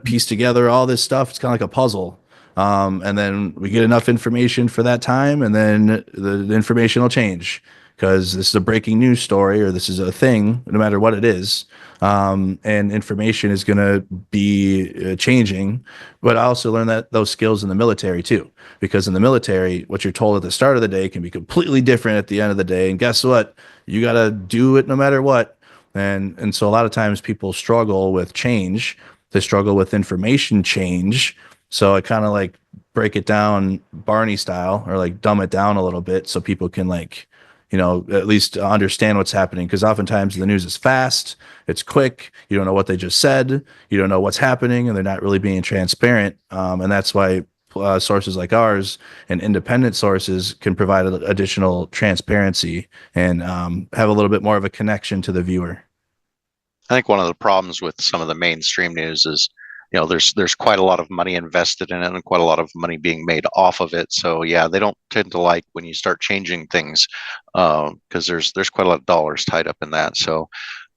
pieced together, all this stuff. It's kind of like a puzzle. And then we get enough information for that time, and then the information will change because this is a breaking news story, or this is a thing, no matter what it is. And information is going to be changing. But I also learned those skills in the military too, because in the military, what you're told at the start of the day can be completely different at the end of the day. And guess what? You got to do it no matter what. And so a lot of times people struggle with change. They struggle with information change. So I kind of like break it down Barney style, or like dumb it down a little bit so people can like, at least understand what's happening. Because oftentimes the news is fast, it's quick, you don't know what they just said, you don't know what's happening, and they're not really being transparent. And that's why sources like ours and independent sources can provide additional transparency and have a little bit more of a connection to the viewer. I think one of the problems with some of the mainstream news is, there's quite a lot of money invested in it and quite a lot of money being made off of it. So yeah, they don't tend to like when you start changing things, because there's quite a lot of dollars tied up in that. So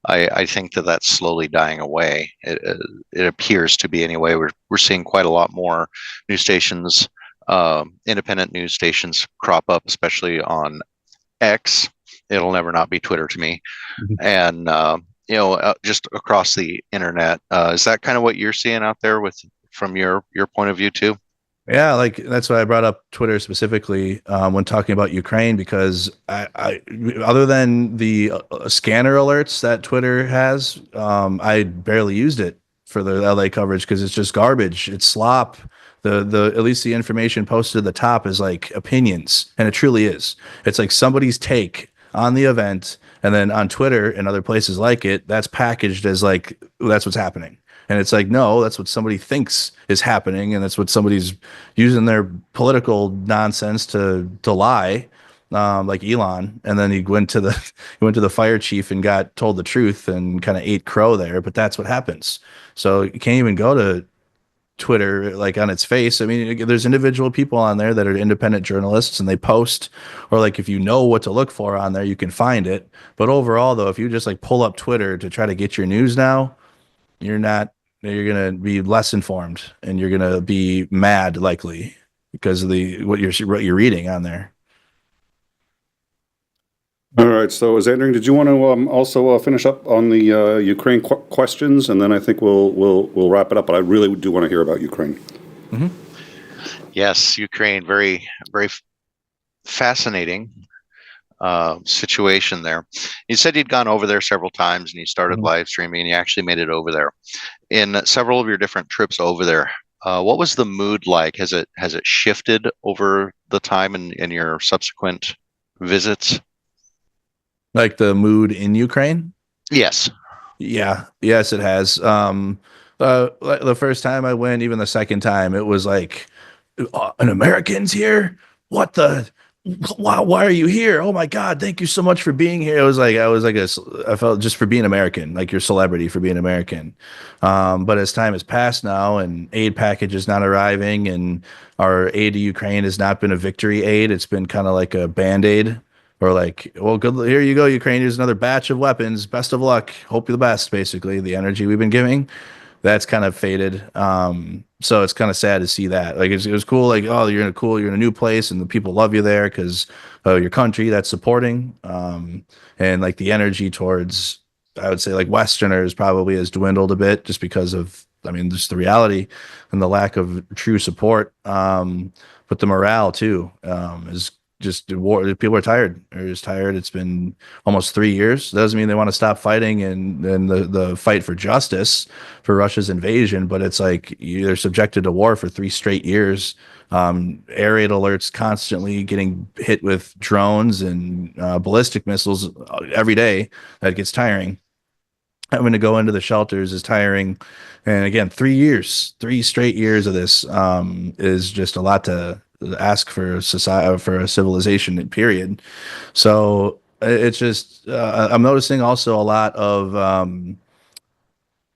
I think that's slowly dying away. It appears to be anyway. We're seeing quite a lot more news stations, independent news stations crop up, especially on X. It'll never not be Twitter to me. And just across the internet. Is that kind of what you're seeing out there from your point of view too? Yeah, like that's why I brought up Twitter specifically when talking about Ukraine, because I other than the scanner alerts that Twitter has, I barely used it for the LA coverage because it's just garbage. It's slop. The at least the information posted at the top is like opinions, and it truly is. It's like somebody's take on the event, and then on Twitter and other places like it, that's packaged as like that's what's happening. And it's like, no, that's what somebody thinks is happening, and that's what somebody's using their political nonsense to lie, like Elon. And then he went to the he went to the fire chief and got told the truth and kind of ate crow there. But that's what happens. So you can't even go to Twitter like on its face. I mean, there's individual people on there that are independent journalists and they post, or like if you know what to look for on there, you can find it. But overall, though, if you just like pull up Twitter to try to get your news now, you're not, you're gonna be less informed and you're gonna be mad likely because of the what you're reading on there. All right. So, Xandring, did you want to also finish up on the Ukraine questions, and then I think we'll wrap it up. But I really do want to hear about Ukraine. Mm-hmm. Yes, Ukraine, very very fascinating situation there. You said you'd gone over there several times, and you started live streaming, and you actually made it over there. In several of your different trips over there, what was the mood like? Has it shifted over the time in your subsequent visits? Like the mood in Ukraine? Yes. Yeah. Yes, it has. The first time I went, even the second time, it was like, an American's here? What the? Why are you here? Oh my God! Thank you so much for being here. It was like I felt just for being American, like your celebrity for being American. But as time has passed now, and aid package is not arriving, and our aid to Ukraine has not been a victory aid. It's been kind of like a band-aid, or like, well, good. Here you go, Ukraine. Here's another batch of weapons. Best of luck. Hope you the best. Basically, the energy we've been giving, that's kind of faded. So it's kind of sad to see that. Like it was cool. Like, oh, you're in a new place, and the people love you there because your country that's supporting. And like the energy towards, I would say, like Westerners probably has dwindled a bit just because of, I mean, just the reality and the lack of true support. But the morale too is just war. People are tired. They're just tired. It's been almost 3 years. That doesn't mean they want to stop fighting and the fight for justice for Russia's invasion, but it's like they're subjected to war for 3 straight years. Air raid alerts constantly getting hit with drones and ballistic missiles every day. That gets tiring. Having to go into the shelters is tiring. And again, 3 straight years of this is just a lot to ask for a society, for a civilization period. So it's just I'm noticing also a lot of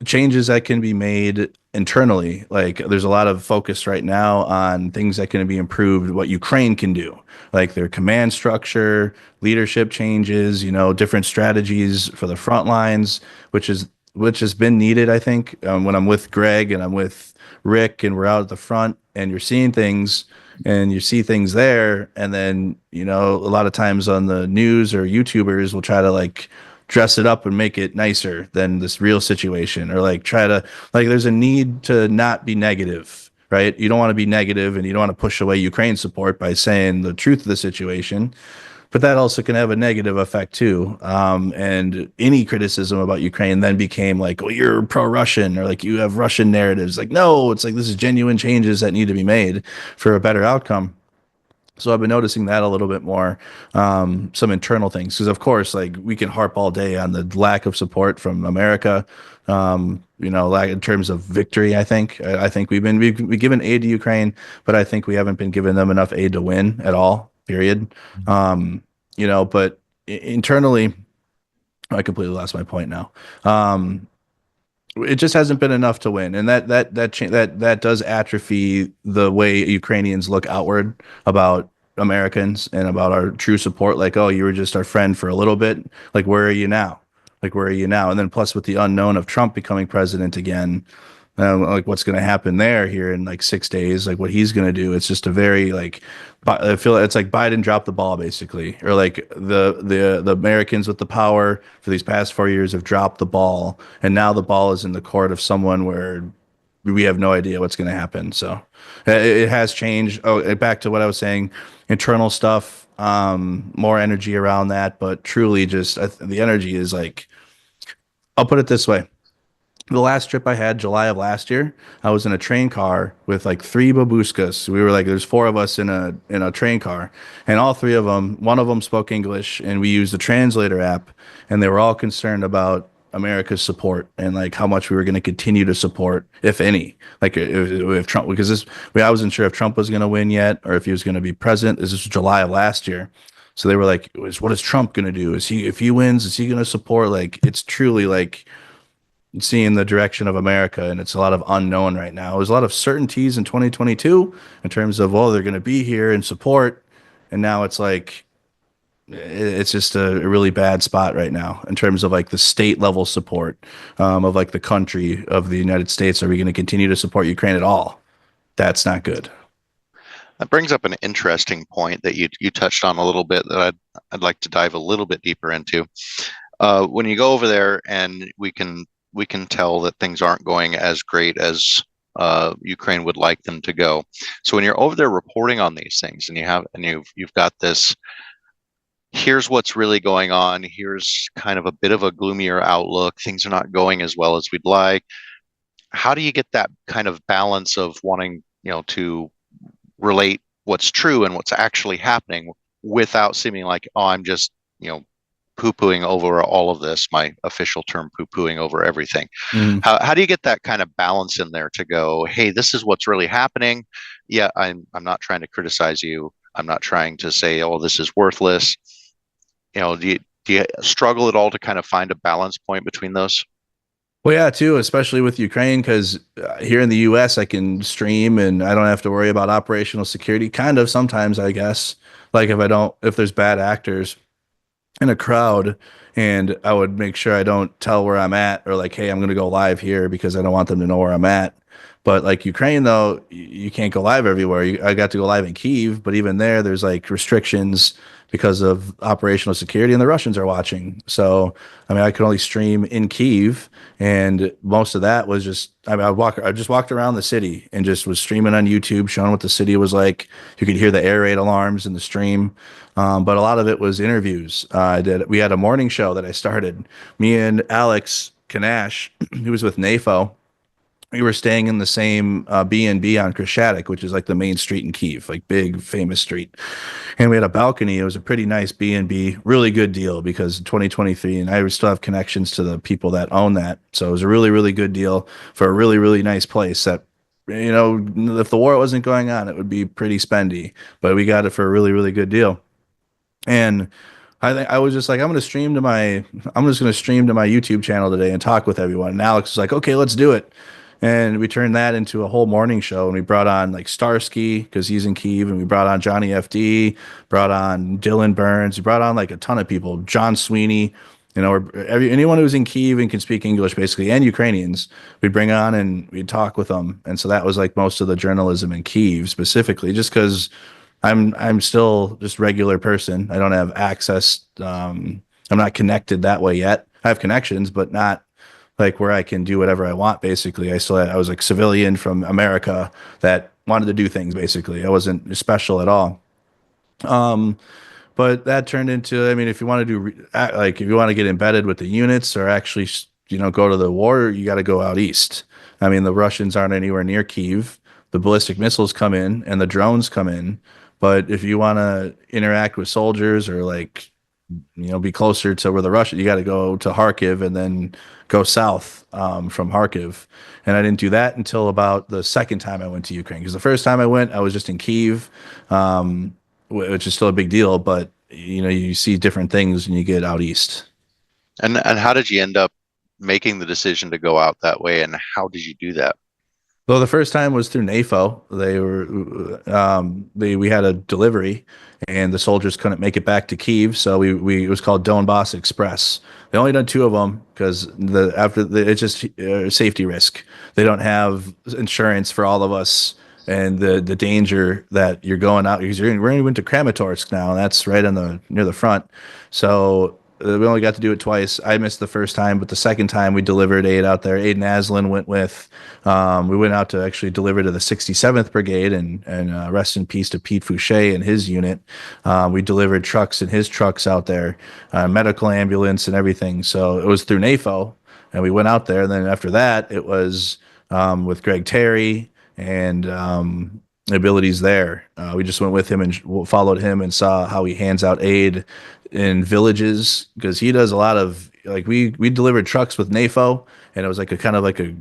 changes that can be made internally. Like there's a lot of focus right now on things that can be improved, what Ukraine can do, like their command structure, leadership changes, different strategies for the front lines, which has been needed. I think when I'm with Greg and I'm with Rick and we're out at the front and you're seeing things and you see things there, and then a lot of times on the news or YouTubers will try to like dress it up and make it nicer than this real situation, or like try to, like, there's a need to not be negative, right? You don't want to be negative and you don't want to push away Ukraine support by saying the truth of the situation, but that also can have a negative effect too. And any criticism about Ukraine then became like, well, you're pro-Russian, or like you have Russian narratives. Like, no, it's like this is genuine changes that need to be made for a better outcome. So I've been noticing that a little bit more, some internal things, because of course, like we can harp all day on the lack of support from America, lack in terms of victory. I think we've given aid to Ukraine, but I think we haven't been giving them enough aid to win at all. Period. But internally, I completely lost my point now. It just hasn't been enough to win, and that does atrophy the way Ukrainians look outward about Americans and about our true support. Like, oh, you were just our friend for a little bit. Like, where are you now? And then plus with the unknown of Trump becoming president again, like what's going to happen there here in like 6 days, like what he's going to do. It's just a very like, I feel it's like Biden dropped the ball basically, or like the Americans with the power for these past 4 years have dropped the ball, and now the ball is in the court of someone where we have no idea what's going to happen. So it has changed. Oh, back to what I was saying, internal stuff, more energy around that, but truly just the energy is like, I'll put it this way. The last trip I had, July of last year, I was in a train car with like three babuskas. We were like, there's four of us in a train car, and all three of them, one of them spoke English, and we used the translator app, and they were all concerned about America's support and like how much we were going to continue to support, if any. Like if Trump, because I wasn't sure if Trump was going to win yet or if he was going to be president. This was July of last year. So they were like, what is Trump going to do? If he wins, is he going to support? Like, it's truly like seeing the direction of America, and it's a lot of unknown right now. There's a lot of certainties in 2022 in terms of, well, they're going to be here and support, and now it's like it's just a really bad spot right now in terms of like the state level support of like the country of the United States. Are we going to continue to support Ukraine at all? That's not good. That brings up an interesting point that you touched on a little bit that I'd like to dive a little bit deeper into. When you go over there, and we can tell that things aren't going as great as Ukraine would like them to go. So when you're over there reporting on these things, and you've got this, here's what's really going on, here's kind of a bit of a gloomier outlook, things are not going as well as we'd like. How do you get that kind of balance of wanting, to relate what's true and what's actually happening without seeming like, oh, I'm just, poo-pooing over all of this, my official term, poo-pooing over everything. How do you get that kind of balance in there to go, hey, this is what's really happening. Yeah, I'm not trying to criticize you. I'm not trying to say, oh, this is worthless. Do you struggle at all to kind of find a balance point between those? Well, yeah, too, especially with Ukraine, because here in the U.S. I can stream and I don't have to worry about operational security. Kind of sometimes, I guess. Like if there's bad actors in a crowd, and I would make sure I don't tell where I'm at, or like, hey, I'm going to go live here because I don't want them to know where I'm at. But like Ukraine, though, you can't go live everywhere. I got to go live in Kyiv, but even there's like restrictions because of operational security, and the Russians are watching. So, I mean, I could only stream in Kyiv, and most of that was just, I just walked around the city and just was streaming on YouTube, showing what the city was like. You could hear the air raid alarms in the stream. But a lot of it was interviews. We had a morning show that I started. Me and 𝐒𝐚𝐬, who was with NAFO, we were staying in the same B&B on 𝐒𝐚𝐬, which is like the main street in Kyiv, like big famous street. And we had a balcony. It was a pretty nice B&B, really good deal because 2023, and I still have connections to the people that own that. So it was a really, really good deal for a really, really nice place that, if the war wasn't going on, it would be pretty spendy, but we got it for a really, really good deal. And I was just like, I'm just going to stream to my YouTube channel today and talk with everyone. And Alex was like, okay, let's do it. And we turned that into a whole morning show, and we brought on like Starsky because he's in Kyiv, and we brought on Johnny FD, brought on Dylan Burns, we brought on like a ton of people, John Sweeney, anyone who's in Kyiv and can speak English basically, and Ukrainians, we'd bring on and we'd talk with them. And so that was like most of the journalism in Kyiv specifically, just because I'm still just regular person. I don't have access. I'm not connected that way yet. I have connections, but not like where I can do whatever I want. Basically, I was like civilian from America that wanted to do things. Basically, I wasn't special at all. But that turned into, I mean, if you want to if you want to get embedded with the units or actually, go to the war, you got to go out east. I mean, the Russians aren't anywhere near Kyiv. The ballistic missiles come in and the drones come in. But if you want to interact with soldiers or like, be closer to where the Russians, you got to go to Kharkiv and then go south from Kharkiv. And I didn't do that until about the second time I went to Ukraine. Because the first time I went, I was just in Kyiv, which is still a big deal. But, you see different things when you get out east. And how did you end up making the decision to go out that way? And how did you do that? Well, the first time was through NAFO. We had a delivery, and the soldiers couldn't make it back to Kyiv, so it was called Donbass Express. They only done 2 of them because it's just a safety risk. They don't have insurance for all of us, and the danger that you're going out because we're going to Kramatorsk now, and that's right near the front. So we only got to do it twice. I missed the first time, but the second time we delivered aid out there. Aiden Aslan went with. We went out to actually deliver to the 67th Brigade, and rest in peace to Pete Fouché and his unit. We delivered trucks and his trucks out there, medical ambulance and everything. So it was through NAFO. and we went out there. And then after that, it was with Greg Terry and abilities there. We just went with him and followed him and saw how he hands out aid in villages, because he does a lot of, like, we delivered trucks with NAFO, and it was like a kind of like a,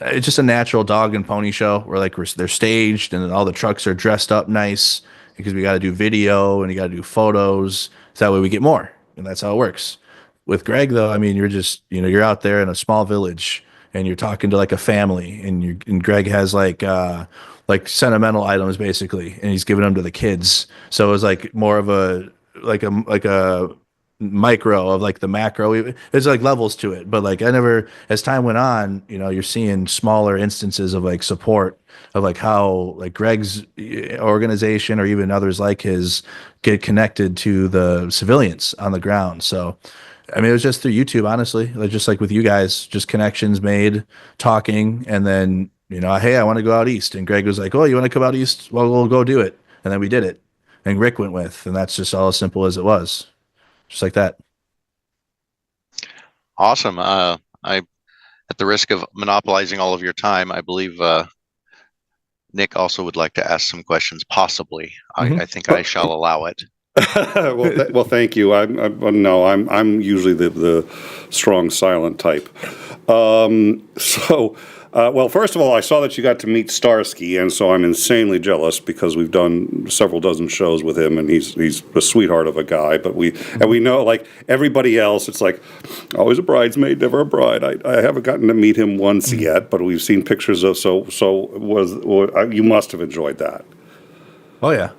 it's just a natural dog and pony show where like they're staged and all the trucks are dressed up nice, because we got to do video and you got to do photos, so that way we get more, and that's how it works. With Greg though, I mean, you're just, you're out there in a small village and you're talking to like a family, and Greg has like sentimental items basically, and he's giving them to the kids. So it was like more of a like a micro of like the macro. There's like levels to it, but like I never, as time went on, you're seeing smaller instances of like support of like how like Greg's organization or even others like his get connected to the civilians on the ground. So I mean, it was just through YouTube, honestly, like just like with you guys, just connections made, talking, and then hey, I want to go out east, and Greg was like, oh, you want to come out east? Well, we'll go do it, and then we did it, and Rick went with, and that's just all as simple as it was, just like that. Awesome. I, at the risk of monopolizing all of your time, I believe Nick also would like to ask some questions, possibly. I think I shall allow it. Well, thank you. I'm usually the strong silent type. Well, first of all, I saw that you got to meet Starsky, and so I'm insanely jealous, because we've done several dozen shows with him, and he's a sweetheart of a guy. But we know, like everybody else, it's like always a bridesmaid, never a bride. I haven't gotten to meet him once yet, but we've seen pictures of. So you must have enjoyed that. Oh yeah.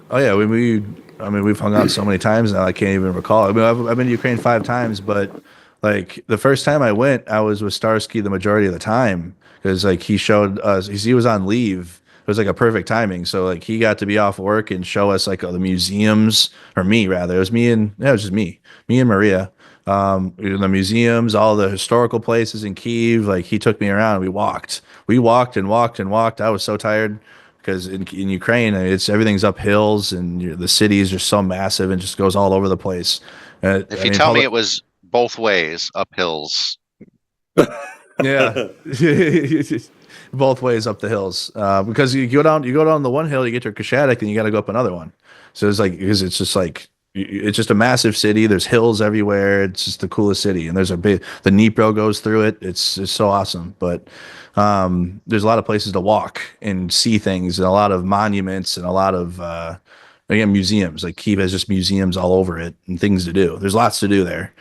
I mean, we've hung out so many times now I can't even recall. I mean, I've been to Ukraine 5 times, but like the first time I went, I was with Starsky the majority of the time, because like he showed us, he was on leave. It was like a perfect timing. So like he got to be off work and show us like the museums, or me rather. It was it was just me and Maria. In the museums, all the historical places in Kyiv. Like he took me around. We walked and walked and walked. I was so tired, because in Ukraine, everything's up hills, and the city is just so massive and just goes all over the place. If you tell me it was both ways, up hills. Yeah, both ways up the hills, because you go down the one hill, you get to Kashadik, and you got to go up another one. So it's like, because it's just a massive city. There's hills everywhere. It's just the coolest city, and there's the Dnipro goes through it. It's so awesome, but. There's a lot of places to walk and see things, and a lot of monuments, and a lot of again, museums. Like Kyiv has just museums all over it and things to do. There's lots to do there.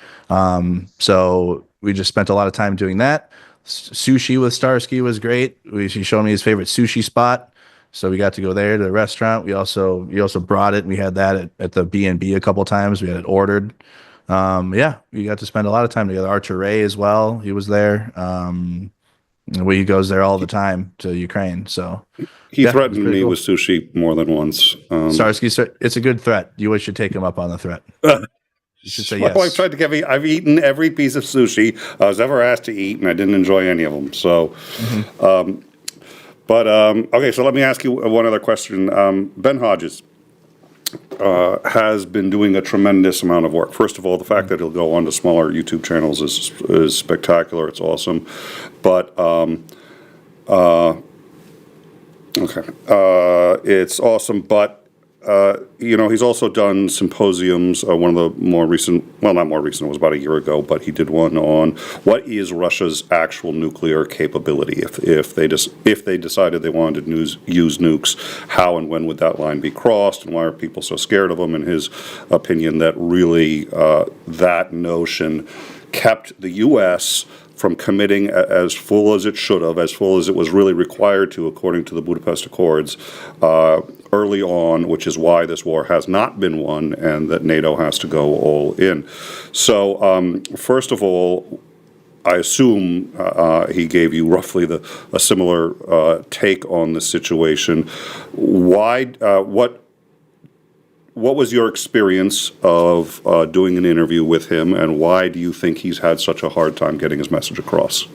So we just spent a lot of time doing that. Sushi with Starsky was great. He showed me his favorite sushi spot, so we got to go there to the restaurant. He also brought it, and we had that at the B&B a couple times. We had it ordered. Yeah, we got to spend a lot of time together. Archer Ray as well, he was there. He goes there all the time to Ukraine. So he threatened me with sushi more than once. Starsky, it's a good threat. You should take him up on the threat. You should say yes. Well, I've eaten every piece of sushi I was ever asked to eat, and I didn't enjoy any of them. So, okay. So let me ask you one other question. Ben Hodges has been doing a tremendous amount of work. First of all, the fact that he'll go on to smaller YouTube channels is spectacular. It's awesome. But it's awesome. But he's also done symposiums. One of the more recent, well, not more recent, it was about a year ago, but he did one on what is Russia's actual nuclear capability. If they decided they wanted to use nukes, how and when would that line be crossed, and why are people so scared of them? In his opinion, that really that notion kept the U.S. from committing as full as it should have, as full as it was really required to, according to the Budapest Accords, early on, which is why this war has not been won, and that NATO has to go all in. So, first of all, I assume he gave you roughly a similar take on the situation. Why? What was your experience of doing an interview with him, and why do you think he's had such a hard time getting his message across?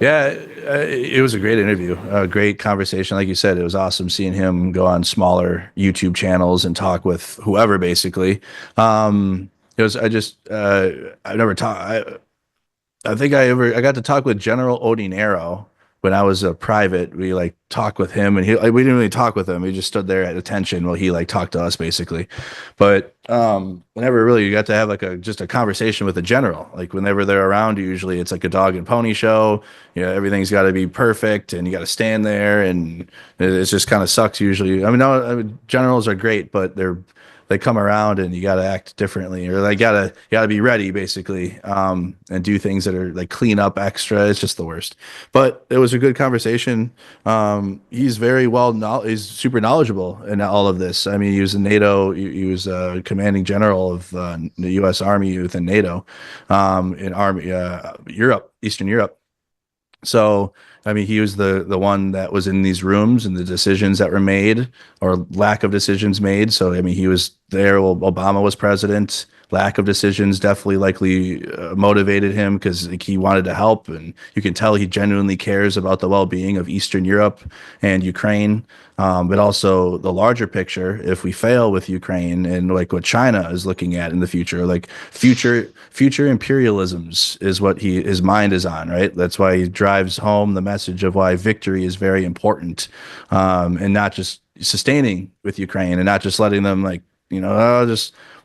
Yeah, it was a great interview, a great conversation. Like you said, it was awesome seeing him go on smaller YouTube channels and talk with whoever, basically. It was, I've never talked. I think I got to talk with General Odinero when I was a private. We like talked with him, and we didn't really talk with him. We just stood there at attention while he like talked to us basically. But whenever really you got to have like just a conversation with a general, like whenever they're around, usually it's like a dog and pony show. You know, everything's got to be perfect, and you got to stand there, and it just kind of sucks usually. I mean, no, generals are great, but they come around and you got to act differently, or like gotta be ready basically, and do things that are like clean up extra. It's just the worst. But it was a good conversation. He's very he's super knowledgeable in all of this. I mean, he was in NATO. He was a commanding general of the U.S. Army within NATO, in Army Europe, Eastern Europe. So, I mean, he was the one that was in these rooms and the decisions that were made or lack of decisions made. So, I mean, he was there while Obama was president. Lack of decisions definitely likely motivated him because like, he wanted to help. And you can tell he genuinely cares about the well-being of Eastern Europe and Ukraine. But also the larger picture, if we fail with Ukraine and like what China is looking at in the future, like future imperialisms is what his mind is on, right? That's why he drives home the message of why victory is very important, and not just sustaining with Ukraine and not just letting them like,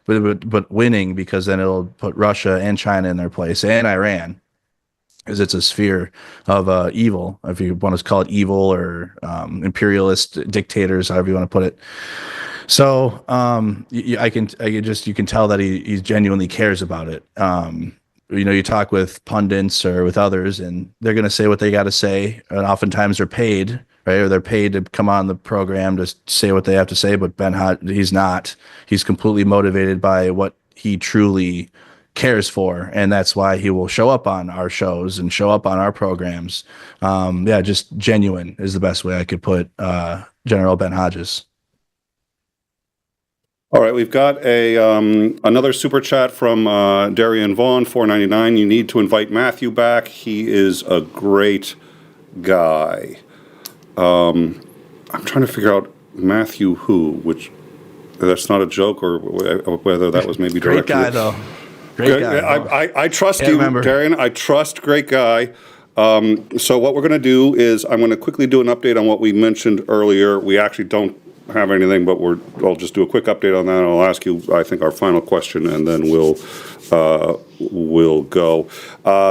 but winning, because then it'll put Russia and China in their place and Iran, because it's a sphere of evil, if you want to call it evil, or imperialist dictators, however you want to put it. So you can tell that he genuinely cares about it. You talk with pundits or with others, and they're going to say what they got to say, and oftentimes they're paid, right? Or they're paid to come on the program to say what they have to say. But he's not. He's completely motivated by what he truly cares for, and that's why he will show up on our shows and show up on our programs. Just genuine is the best way I could put General Ben Hodges. All right, we've got another super chat from Darian Vaughn, $4.99. You need to invite Matthew back. He is a great guy. I'm trying to figure out Matthew who, which that's not a joke, or whether that was maybe great guy though. Great guy. I trust you, Darian. I trust great guy. So what we're going to do is I'm going to quickly do an update on what we mentioned earlier. We actually don't have anything, but I'll just do a quick update on that, and I'll ask you, I think, our final question, and then we'll go.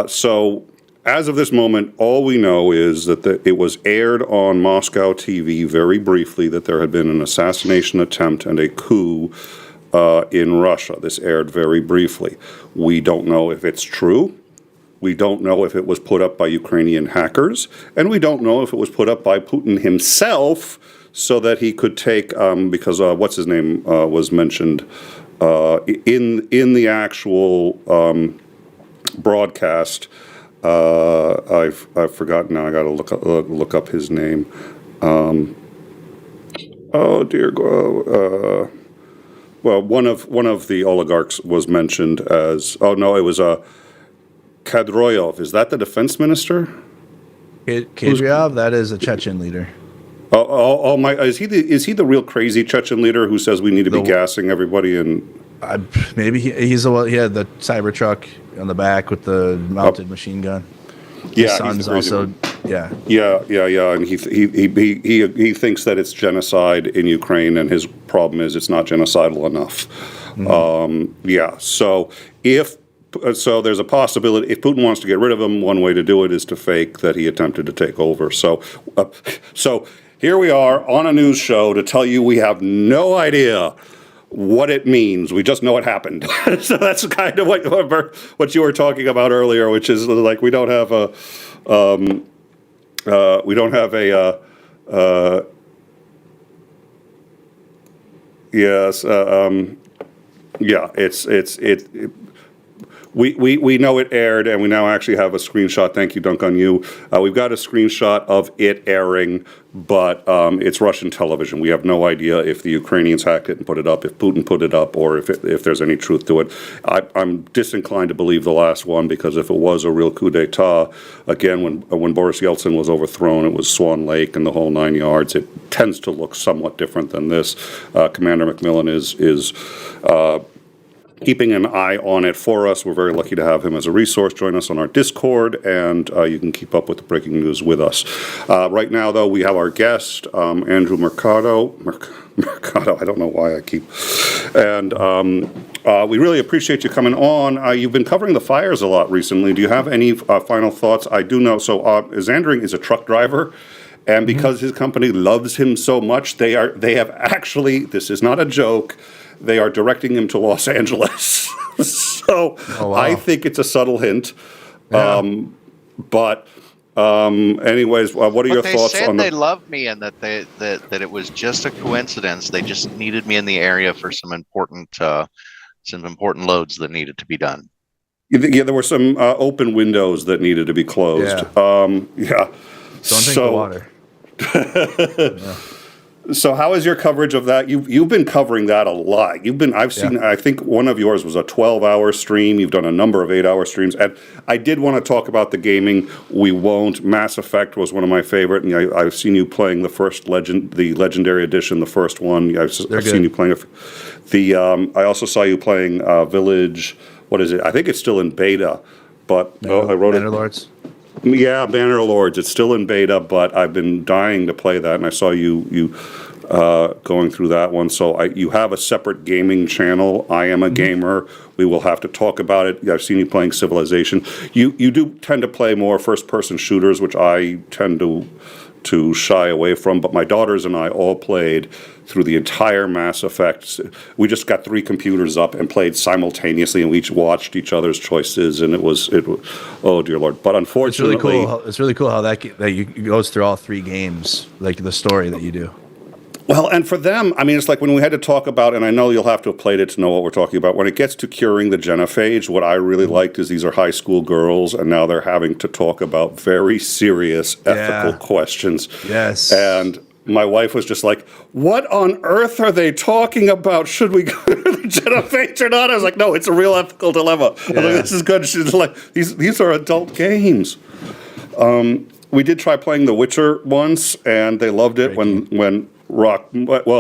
So as of this moment, all we know is that it was aired on Moscow TV very briefly that there had been an assassination attempt and a coup in Russia. This aired very briefly. We don't know if it's true. We don't know if it was put up by Ukrainian hackers, and we don't know if it was put up by Putin himself so that he could take, because what's his name was mentioned in the actual broadcast. I've forgotten now. I got to look up his name. Oh dear. Well, one of the oligarchs was mentioned as. Oh no, it was Kadroyov. Is that the defense minister? Kadroyov, that is a Chechen leader. Oh my! Is he the real crazy Chechen leader who says we need to be gassing everybody? And maybe he's the one. He had the Cybertruck on the back with the mounted machine gun. His son's also one. Yeah. And he thinks that it's genocide in Ukraine, and his problem is it's not genocidal enough. Mm-hmm. So there's a possibility, if Putin wants to get rid of him, one way to do it is to fake that he attempted to take over. So here we are on a news show to tell you we have no idea what it means. We just know it happened. So that's kind of what you were talking about earlier, which is like we don't have We know it aired, and we now actually have a screenshot. Thank you, Dunk on You. We've got a screenshot of it airing, but it's Russian television. We have no idea if the Ukrainians hacked it and put it up, if Putin put it up, or if there's any truth to it. I'm disinclined to believe the last one, because if it was a real coup d'etat, again, when Boris Yeltsin was overthrown, it was Swan Lake and the whole 9 yards. It tends to look somewhat different than this. Commander Macmillan is keeping an eye on it for us. We're very lucky to have him as a resource. Join us on our Discord, and you can keep up with the breaking news with us. Right now, though, we have our guest, Andrew Mercado. Mercado, I don't know why I keep. And we really appreciate you coming on. You've been covering the fires a lot recently. Do you have any final thoughts? I do know. So, Andrew is a truck driver. And because his company loves him so much, they have actually, this is not a joke, they are directing him to Los Angeles. So I think it's a subtle hint. Yeah. Anyways, what are your thoughts on they love me and that that it was just a coincidence. They just needed me in the area for some important loads that needed to be done. Yeah, there were some open windows that needed to be closed. Don't drink the water. Yeah. So how is your coverage of that? You've been covering that a lot. I've seen, I think one of yours was a 12-hour stream. You've done a number of 8-hour streams. And I did want to talk about the gaming. We won't. Mass Effect was one of my favorite. And I've seen you playing the Legendary Edition, the first one. I've seen you playing I also saw you playing Village. What is it? I think it's still in beta. But I wrote it. Bannerlords. Yeah, Bannerlords. It's still in beta, but I've been dying to play that, and I saw you going through that one. So you have a separate gaming channel. I am a gamer. We will have to talk about it. I've seen you playing Civilization. You do tend to play more first-person shooters, which I tend to shy away from, but my daughters and I all played through the entire Mass Effect. We just got 3 computers up and played simultaneously, and we each watched each other's choices, and it was oh dear Lord. But unfortunately, it's really cool how that goes through all 3 games, like the story that you do. Well, and for them, I mean, it's like when we had to talk about, and I know you'll have to have played it to know what we're talking about, when it gets to curing the genophage, what I really liked is these are high school girls, and now they're having to talk about very serious ethical questions. Yes. And my wife was just like, what on earth are they talking about? Should we go to the genophage or not? I was like, no, it's a real ethical dilemma. I was like, this is good. She's like, these are adult games. We did try playing The Witcher once, and they loved it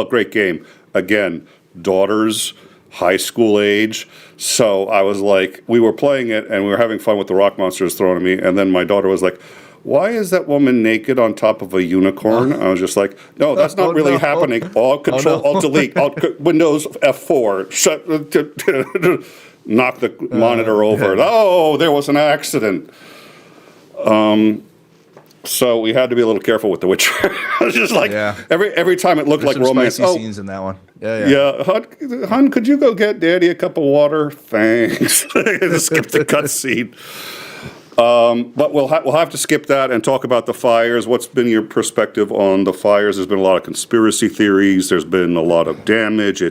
great game. Again, daughters, high school age. So I was like, we were playing it, and we were having fun with the rock monsters thrown at me, and then my daughter was like, why is that woman naked on top of a unicorn? I was just like, no, that's not really happening. Alt delete, Windows F4, knock the monitor over. Oh, there was an accident. So we had to be a little careful with The Witcher. I was just like, every time it looked like romance. Spicy scenes in that one. Yeah. Hun, could you go get Daddy a cup of water? Thanks. Skip the cutscene. But we'll have to skip that and talk about the fires. What's been your perspective on the fires? There's been a lot of conspiracy theories. There's been a lot of damage.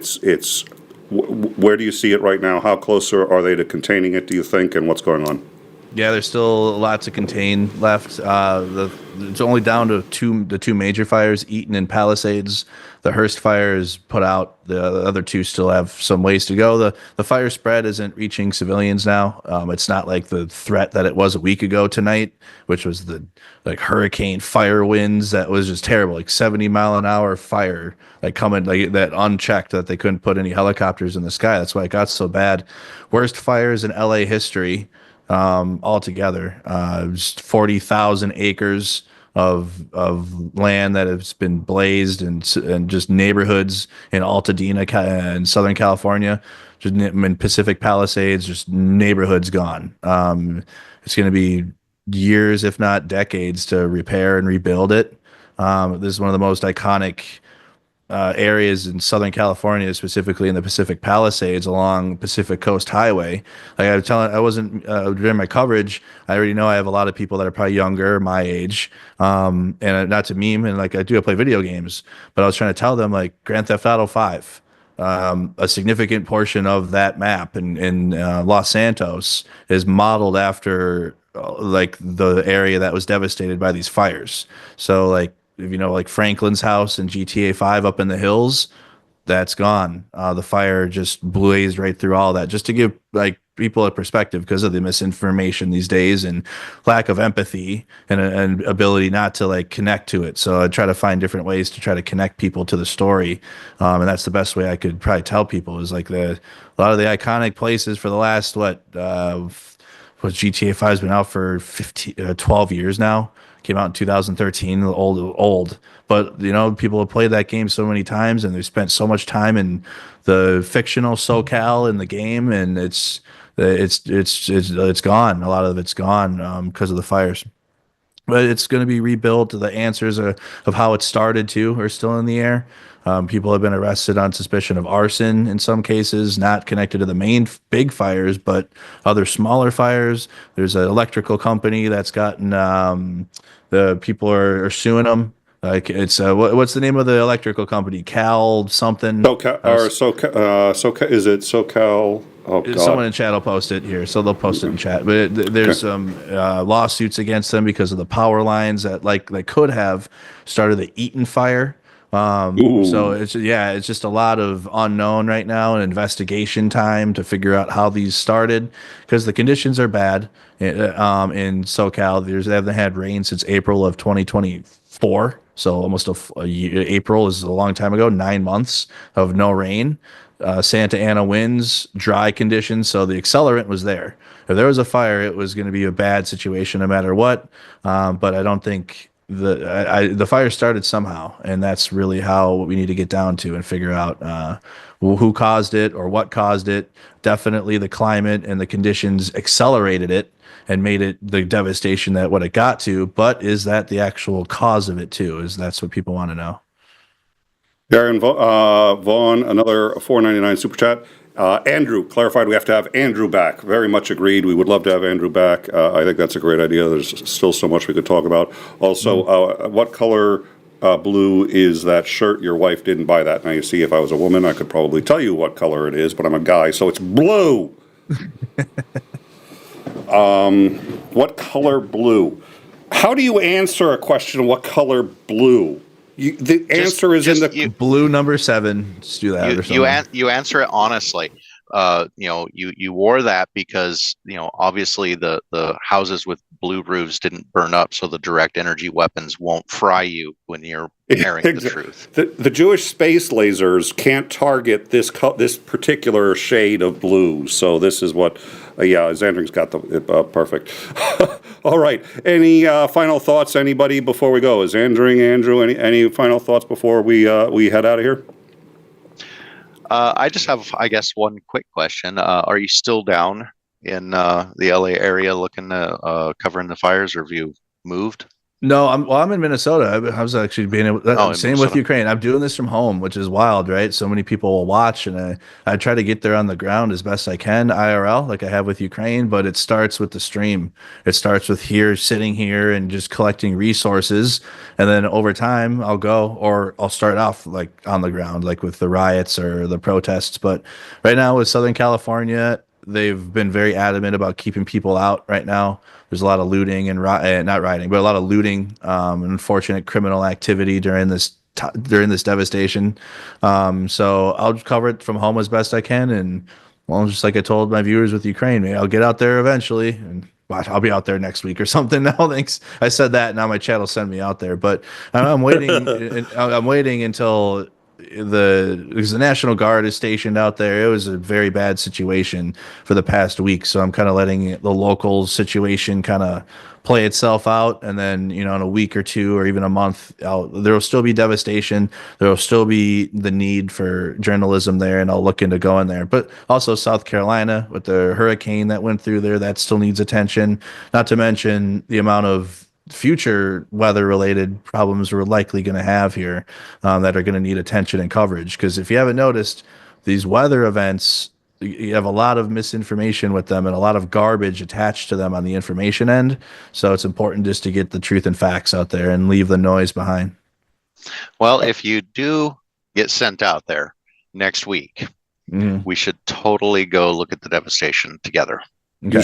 Where do you see it right now? How close are they to containing it, do you think, and what's going on? Yeah, there's still a lot to contain left. It's only down to the two major fires, Eaton and Palisades. The Hearst fire is put out. The other 2 still have some ways to go. The fire spread isn't reaching civilians now. It's not like the threat that it was a week ago tonight, which was the hurricane fire winds that was just terrible, like 70-mile-an-hour fire coming that unchecked, that they couldn't put any helicopters in the sky. That's why it got so bad. Worst fires in LA history. Altogether, just 40,000 acres of land that has been blazed, and just neighborhoods in Altadena and Southern California, just in Pacific Palisades, just neighborhoods gone. It's going to be years, if not decades, to repair and rebuild it. This is one of the most iconic areas in Southern California, specifically in the Pacific Palisades along Pacific Coast Highway. Like I was telling, I wasn't during my coverage. I already know I have a lot of people that are probably younger, my age, and not to meme. And I do play video games, but I was trying to tell them Grand Theft Auto 5. A significant portion of that map in Los Santos is modeled after the area that was devastated by these fires. So if you know Franklin's house in GTA 5 up in the hills, that's gone. The fire just blazed right through all that, just to give like people a perspective because of the misinformation these days and lack of empathy and ability not to like connect to it. So I try to find different ways to try to connect people to the story. And that's the best way I could probably tell people is like a lot of the iconic places for the last, GTA 5 has been out for 12 years now. Came out in 2013, old. But people have played that game so many times, and they've spent so much time in the fictional SoCal in the game, and it's gone. A lot of it's gone because of the fires. But it's going to be rebuilt. The answers of how it started too are still in the air. People have been arrested on suspicion of arson in some cases, not connected to the main big fires, but other smaller fires. There's an electrical company that's gotten the people are suing them. Like it's what's the name of the electrical company? Cal something. SoCal, is it SoCal? Oh, God. Someone in chat will post it here, so they'll post it in chat. But there's some lawsuits against them because of the power lines that could have started the Eaton fire. So it's just a lot of unknown right now and investigation time to figure out how these started because the conditions are bad in SoCal. They haven't had rain since April of 2024. So almost a year. April is a long time ago, 9 months of no rain. Santa Ana winds, dry conditions. So the accelerant was there. If there was a fire, it was going to be a bad situation no matter what. But I don't think the fire started somehow, and that's really how we need to get down to and figure out who caused it or what caused it. Definitely the climate and the conditions accelerated it and made it the devastation that what it got to. But is that the actual cause of it too? That's what people want to know. Darren Vaughn, another $4.99 super chat. Andrew clarified we have to have Andrew back. Very much agreed. We would love to have Andrew back. I think that's a great idea. There's still so much we could talk about. Also, what color blue is that shirt? Your wife didn't buy that. Now, you see, if I was a woman, I could probably tell you what color it is, but I'm a guy, so it's blue. What color blue? How do you answer a question, what color blue? The answer is in the blue number 7. Just do that. You answer it honestly. You wore that because obviously the houses with blue roofs didn't burn up, so the direct energy weapons won't fry you when you're airing the truth. The Jewish space lasers can't target this particular shade of blue. So this is what. Xandring's got the perfect. All right. Any final thoughts, anybody, before we go? Andrew, any final thoughts before we head out of here? I just have, I guess, one quick question. Are you still down in the LA area looking to covering the fires, or have you moved? No, I'm in Minnesota. I was actually being able. Same with Ukraine. I'm doing this from home, which is wild, right? So many people will watch, and I try to get there on the ground as best I can, IRL, like I have with Ukraine. But it starts with the stream. It starts with sitting here, and just collecting resources, and then over time I'll start off like on the ground, like with the riots or the protests. But right now with Southern California, they've been very adamant about keeping people out right now. There's a lot of looting and not rioting, but a lot of looting, unfortunate criminal activity during this devastation. So I'll cover it from home as best I can, and just like I told my viewers with Ukraine, maybe I'll get out there eventually, and I'll be out there next week or something. Now, thanks. I said that. Now my chat will send me out there, but I'm waiting. I'm waiting until. Because the National Guard is stationed out there. It was a very bad situation for the past week, so I'm kind of letting the local situation kind of play itself out, and then in a week or two or even a month, there will still be devastation. There will still be the need for journalism there, and I'll look into going there. But also South Carolina with the hurricane that went through there, that still needs attention. Not to mention the amount of future weather-related problems we're likely going to have here that are going to need attention and coverage. Because if you haven't noticed, these weather events, you have a lot of misinformation with them and a lot of garbage attached to them on the information end. So it's important just to get the truth and facts out there and leave the noise behind. Well, if you do get sent out there next week, we should totally go look at the devastation together. Okay.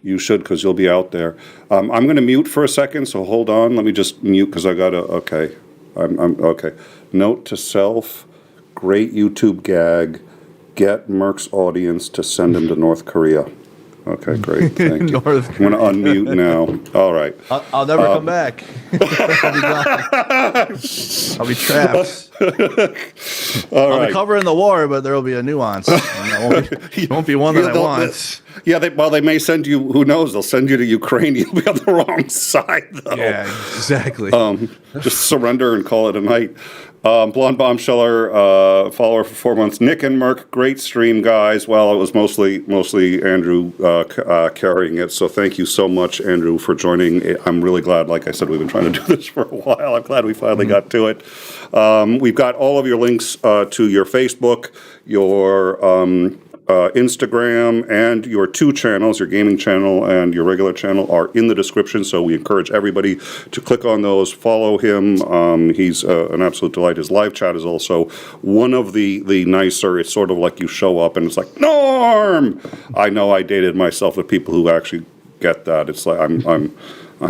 You should, because you'll be out there. I'm going to mute for a second, so hold on. Let me just mute because I got to. Okay, I'm okay. Note to self: great YouTube gag. Get Merc's audience to send him to North Korea. Okay, great. Thank you. I'm going to unmute now. All right. I'll never come back. I'll be gone. I'll be trapped. I'll be covering the war, but there will be a nuance. It won't be one that I want. They may send you, who knows, they'll send you to Ukraine. You'll be on the wrong side, though. Yeah, exactly. Just surrender and call it a night. Blonde Bombsheller, follower for 4 months. Nick and Merc, great stream, guys. Well, it was mostly Andrew carrying it, so thank you so much, Andrew, for joining. I'm really glad, like I said, we've been trying to do this for a while. I'm glad we finally got to it. We've got all of your links to your Facebook, your Instagram, and your two channels, your gaming channel and your regular channel, are in the description, so we encourage everybody to click on those, follow him. He's an absolute delight. His live chat is also one of the nicer. It's sort of like you show up and it's like, Norm! I know I dated myself with people who actually get that. It's like I'm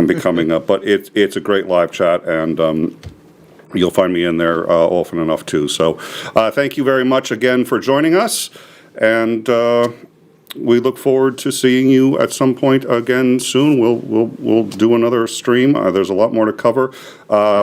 becoming up, but it's a great live chat, and you'll find me in there often enough too. So thank you very much again for joining us. And we look forward to seeing you at some point again soon. We'll do another stream. There's a lot more to cover.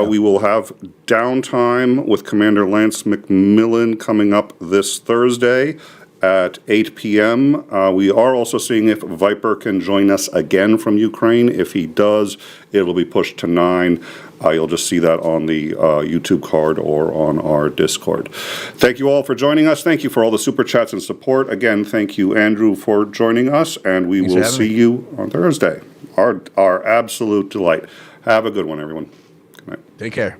We will have Downtime with Commander Lance McMillan coming up this Thursday at 8 p.m. We are also seeing if Viper can join us again from Ukraine. If he does, it will be pushed to 9. You'll just see that on the YouTube card or on our Discord. Thank you all for joining us. Thank you for all the super chats and support. Again, thank you, Andrew, for joining us, and we will see you on Thursday. Our absolute delight. Have a good one, everyone. Good night. Take care.